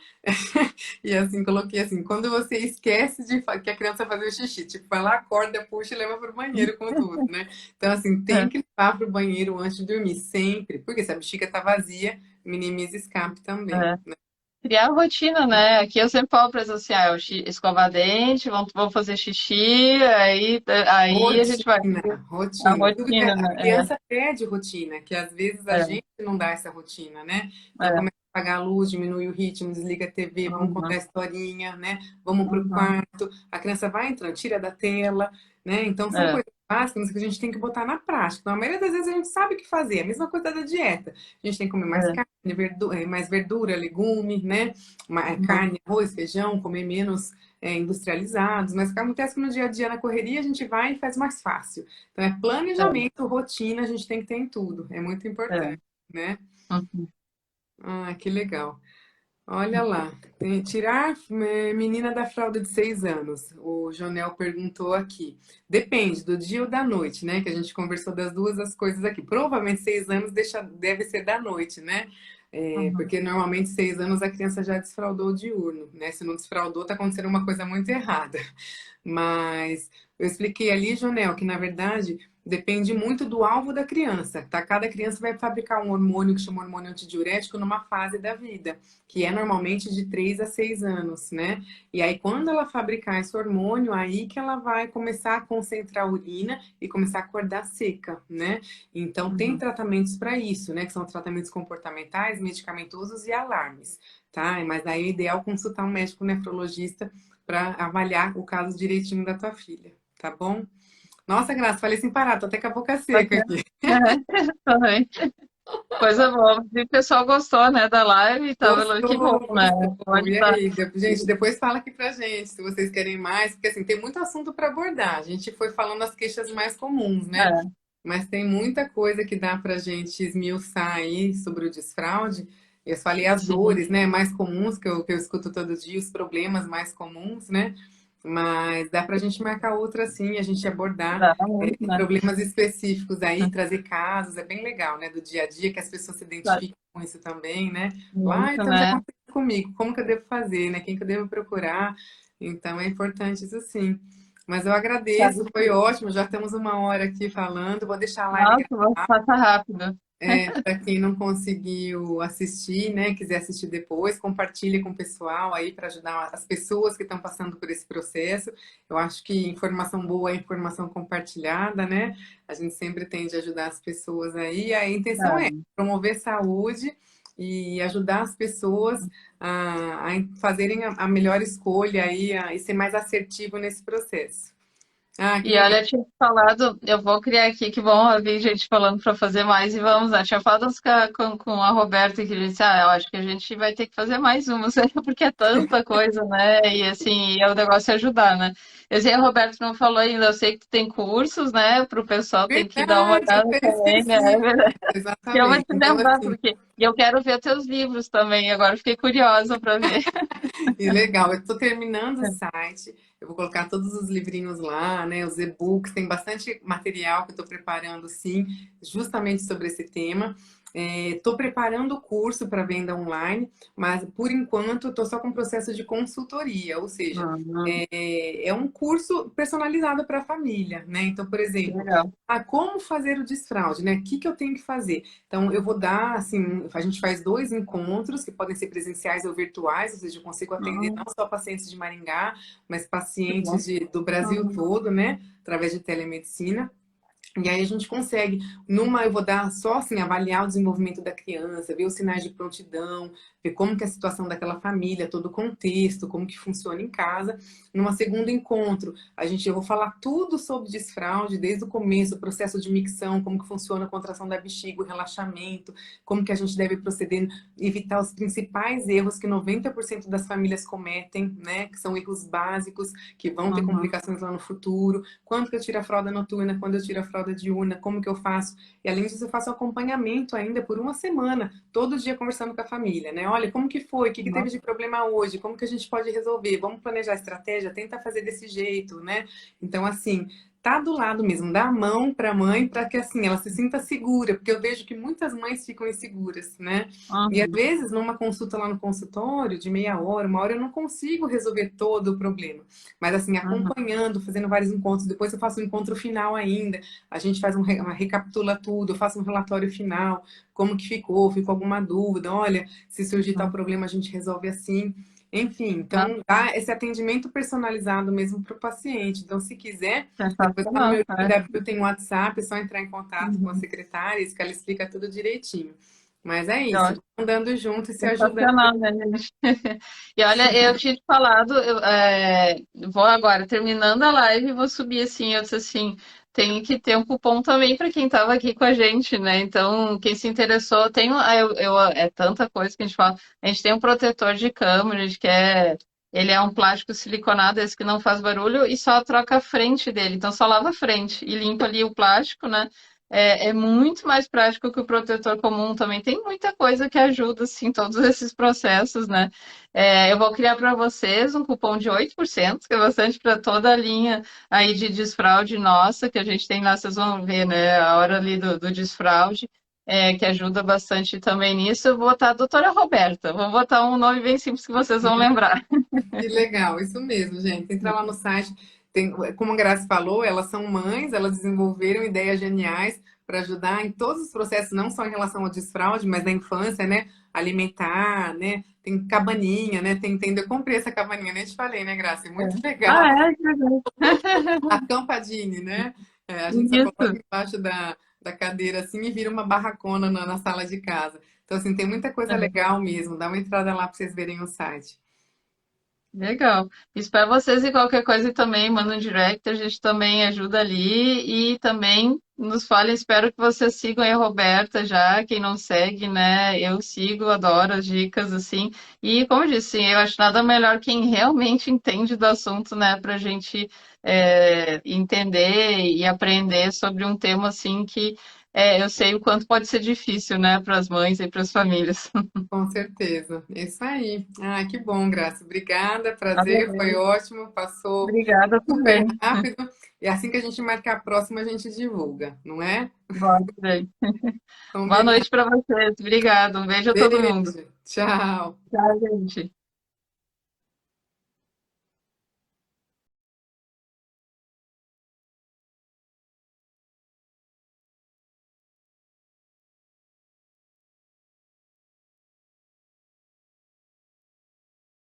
A: E assim, coloquei assim: quando você esquece que a criança vai fazer o xixi, tipo, vai lá, acorda, puxa e leva pro banheiro com tudo, né? Então, assim, tem
B: é.
A: que levar pro banheiro antes de dormir, sempre. Porque se a bexiga tá vazia, minimiza escape também.
B: É. Criar rotina, né? Aqui eu sempre falo para eles assim, ah, escovar dente, vamos fazer xixi, aí a gente vai
A: Rotina,
B: a
A: rotina.
B: rotina,
A: A
B: né?
A: criança pede rotina, que às vezes a
B: É,
A: gente não dá essa rotina, né? Então
B: é,
A: começa a apagar a luz, diminui o ritmo, desliga a TV, vamos contar a
B: uhum,
A: historinha, né? Vamos pro
B: uhum,
A: quarto. A criança vai entrando, tira da tela, né? Então são
B: é,
A: coisas básicas que a gente tem que botar na prática. Então, a maioria das vezes a gente sabe o que fazer. A mesma coisa da dieta. A gente tem que comer mais
B: é,
A: carne, mais verdura, legume, né?
B: uhum,
A: Carne, arroz, feijão, comer menos industrializados, mas o que acontece que no dia a dia, na correria, a gente vai e faz mais fácil. Então, é
B: é,
A: planejamento, rotina, a gente tem que ter em tudo. É muito
B: é,
A: importante, né?
B: uhum.
A: Ah, que legal. Olha lá, tirar menina da fralda de 6 anos. O Jonel perguntou aqui. Depende do dia ou da noite, né? Que a gente conversou das duas as coisas aqui. Provavelmente 6 anos deve ser da noite, né?
B: Uhum.
A: Porque normalmente 6 anos a criança já desfraldou o diurno, né? Se não desfraldou, tá acontecendo uma coisa muito errada. Mas eu expliquei ali, Jonel, que na verdade depende muito do alvo da criança, tá? Cada criança vai fabricar um hormônio que chama hormônio antidiurético numa fase da vida, que é normalmente de 3 a 6 anos, né? E aí, quando ela fabricar esse hormônio, aí que ela vai começar a concentrar a urina e começar a acordar seca, né? Então, tem
B: Uhum.
A: tratamentos para isso, né? Que são tratamentos comportamentais, medicamentosos e alarmes, tá? Mas aí é ideal consultar um médico nefrologista para avaliar o caso direitinho da tua filha, tá bom? Nossa, Graça, falei sem parar, tô até com a boca seca
B: Bacana.
A: aqui.
B: Também. Coisa boa. E o pessoal gostou, né, da live, tava, que bom,
A: Gostou,
B: né?
A: gostou.
B: Pode
A: E
B: estar.
A: aí, gente, depois fala aqui pra gente se vocês querem mais, porque assim, tem muito assunto para abordar. A gente foi falando as queixas mais comuns, né?
B: É,
A: Mas tem muita coisa que dá pra gente esmiuçar aí sobre o desfraude. Eu falei as
B: sim,
A: dores, né, mais comuns que eu escuto todo dia, os problemas mais comuns, né? Mas dá pra gente marcar outra assim, a gente abordar
B: dá muito, né?
A: problemas específicos aí, trazer casos, é bem legal, né, do dia a dia, que as pessoas se
B: Dá
A: identificam com isso também, né? Lá,
B: muito,
A: então já
B: né?
A: aconteceu comigo, como que eu devo fazer, né? Quem que eu devo procurar? Então é importante isso sim. Mas eu agradeço,
B: Sabe
A: foi
B: que,
A: ótimo, já estamos uma hora aqui falando, vou deixar a live
B: nossa, passa rápido.
A: para quem não conseguiu assistir, né, quiser assistir depois, compartilhe com o pessoal aí para ajudar as pessoas que estão passando por esse processo. Eu acho que informação boa é informação compartilhada, né? A gente sempre tende a ajudar as pessoas aí. A intenção é
B: É.
A: promover saúde e ajudar as pessoas a fazerem a melhor escolha aí e ser mais assertivo nesse processo. Ah, que
B: E
A: legal.
B: olha, eu tinha falado, eu vou criar aqui, que bom ouvir gente falando para fazer mais e vamos lá. Tinha falado com a Roberta que disse, ah, eu acho que a gente vai ter que fazer mais umas, porque é tanta coisa, né? E assim, o negócio é ajudar, né? Eu sei, a Roberta não falou ainda, eu sei que tu tem cursos, né? Para o pessoal tem que dar uma
A: Verdade,
B: olhada
A: até
B: também, né?
A: esqueci.
B: E eu vou
A: Exatamente.
B: te
A: Então,
B: lembrar,
A: assim,
B: porque e eu quero ver teus livros também, agora fiquei curiosa para ver.
A: e legal, eu estou terminando o site, eu vou colocar todos os livrinhos lá, né? Os e-books, tem bastante material que eu estou preparando, sim, justamente sobre esse tema. Estou preparando o curso para venda online, mas por enquanto estou só com processo de consultoria, ou seja,
B: Uhum,
A: é um curso personalizado para a família, né? Então, por
B: que
A: exemplo,
B: legal.
A: como fazer o desfraude, né? O que que eu tenho que fazer? Então, eu vou dar, assim, a gente faz 2 encontros que podem ser presenciais ou virtuais, ou seja, eu consigo atender não
B: Uhum,
A: só pacientes de Maringá, mas
B: que bom.
A: pacientes do Brasil
B: Uhum,
A: todo, né? Através de telemedicina. E aí a gente consegue, eu vou dar só assim, avaliar o desenvolvimento da criança, ver os sinais de prontidão, ver como que é a situação daquela família, todo o contexto, como que funciona em casa. Numa segundo encontro, eu vou falar tudo sobre desfraude, desde o começo, o processo de micção, como que funciona a contração da bexiga, o relaxamento, como que a gente deve proceder, evitar os principais erros que 90% das famílias cometem, né? Que são erros básicos, que vão ter
B: Uhum.
A: complicações lá no futuro. Quando que eu tiro a fralda noturna, quando eu tiro a fralda diurna, como que eu faço? E além disso, eu faço acompanhamento ainda por uma semana, todo dia conversando com a família, né? Olha, como que foi? O que que teve de problema hoje? Como que a gente pode resolver? Vamos planejar a estratégia? Tenta fazer desse jeito, né? Então, assim, tá do lado mesmo, dá a mão para a mãe para que assim ela se sinta segura, porque eu vejo que muitas mães ficam inseguras, né? E às
B: Uhum.
A: vezes numa consulta lá no consultório de meia hora, uma hora eu não consigo resolver todo o problema, mas assim
B: Uhum.
A: acompanhando, fazendo vários encontros, depois eu faço um encontro final ainda, a gente faz uma recapitula tudo, eu faço um relatório final, como que ficou alguma dúvida, olha, se surgir tal
B: Uhum.
A: problema a gente resolve assim. Enfim,
B: Ah,
A: então dá esse atendimento personalizado mesmo para o paciente. Então, se quiser, depois lá no
B: sensacional.
A: meu
B: É.
A: W tem um WhatsApp, é só entrar em contato com a
B: Uhum.
A: secretária, que ela explica tudo direitinho. Mas é
B: Eu
A: isso, andando junto e se ajudando.
B: sensacional, né, gente? E olha, eu tinha te falado, vou agora, terminando a live, vou subir assim, eu disse assim, tem que ter um cupom também para quem estava aqui com a gente, né? Então, quem se interessou, é tanta coisa que a gente fala. A gente tem um protetor de cama, a gente quer. Ele é um plástico siliconado, esse que não faz barulho, e só troca a frente dele. Então, só lava a frente e limpa ali o plástico, né? É muito mais prático que o protetor comum também. Tem muita coisa que ajuda, assim, todos esses processos, né? Eu vou criar para vocês um cupom de 8%, que é bastante para toda a linha aí de desfraude nossa, que a gente tem lá, vocês vão ver, né? A hora ali do desfraude, que ajuda bastante também nisso. Eu vou botar a doutora Roberta. Vou botar um nome bem simples que vocês vão lembrar.
A: Que legal, isso mesmo, gente. Entra lá no site. Tem, como a Graça falou, elas são mães, elas desenvolveram ideias geniais para ajudar em todos os processos, não só em relação ao desfraude, mas na infância, né? Alimentar, né? Tem cabaninha, né? Eu comprei essa cabaninha, nem te falei, né, Graça? É muito legal.
B: Ah, é? Que legal.
A: A campadine, né? A gente só coloca
B: Isso.
A: embaixo da cadeira assim e vira uma barracona na sala de casa. Então, assim, tem muita coisa legal mesmo. Dá uma entrada lá para vocês verem o site.
B: Legal. Espero vocês e qualquer coisa também, manda um direct, a gente também ajuda ali e também nos falem, espero que vocês sigam aí a Roberta já, quem não segue, né? Eu sigo, adoro as dicas, assim. E como eu disse, eu acho nada melhor quem realmente entende do assunto, né? Pra gente entender e aprender sobre um tema assim que eu sei o quanto pode ser difícil, né, para as mães e para as famílias.
A: Com certeza. É isso aí. Ah, que bom, Graça. Obrigada, prazer, foi
B: Adorei.
A: ótimo, passou
B: Obrigada
A: super
B: também.
A: rápido. E assim que a gente marcar a próxima, a gente divulga, não é?
B: Adorei. Boa
A: Combinado.
B: noite para vocês. Obrigada. Um beijo a todo mundo.
A: Beijo. Tchau.
B: Tchau, gente.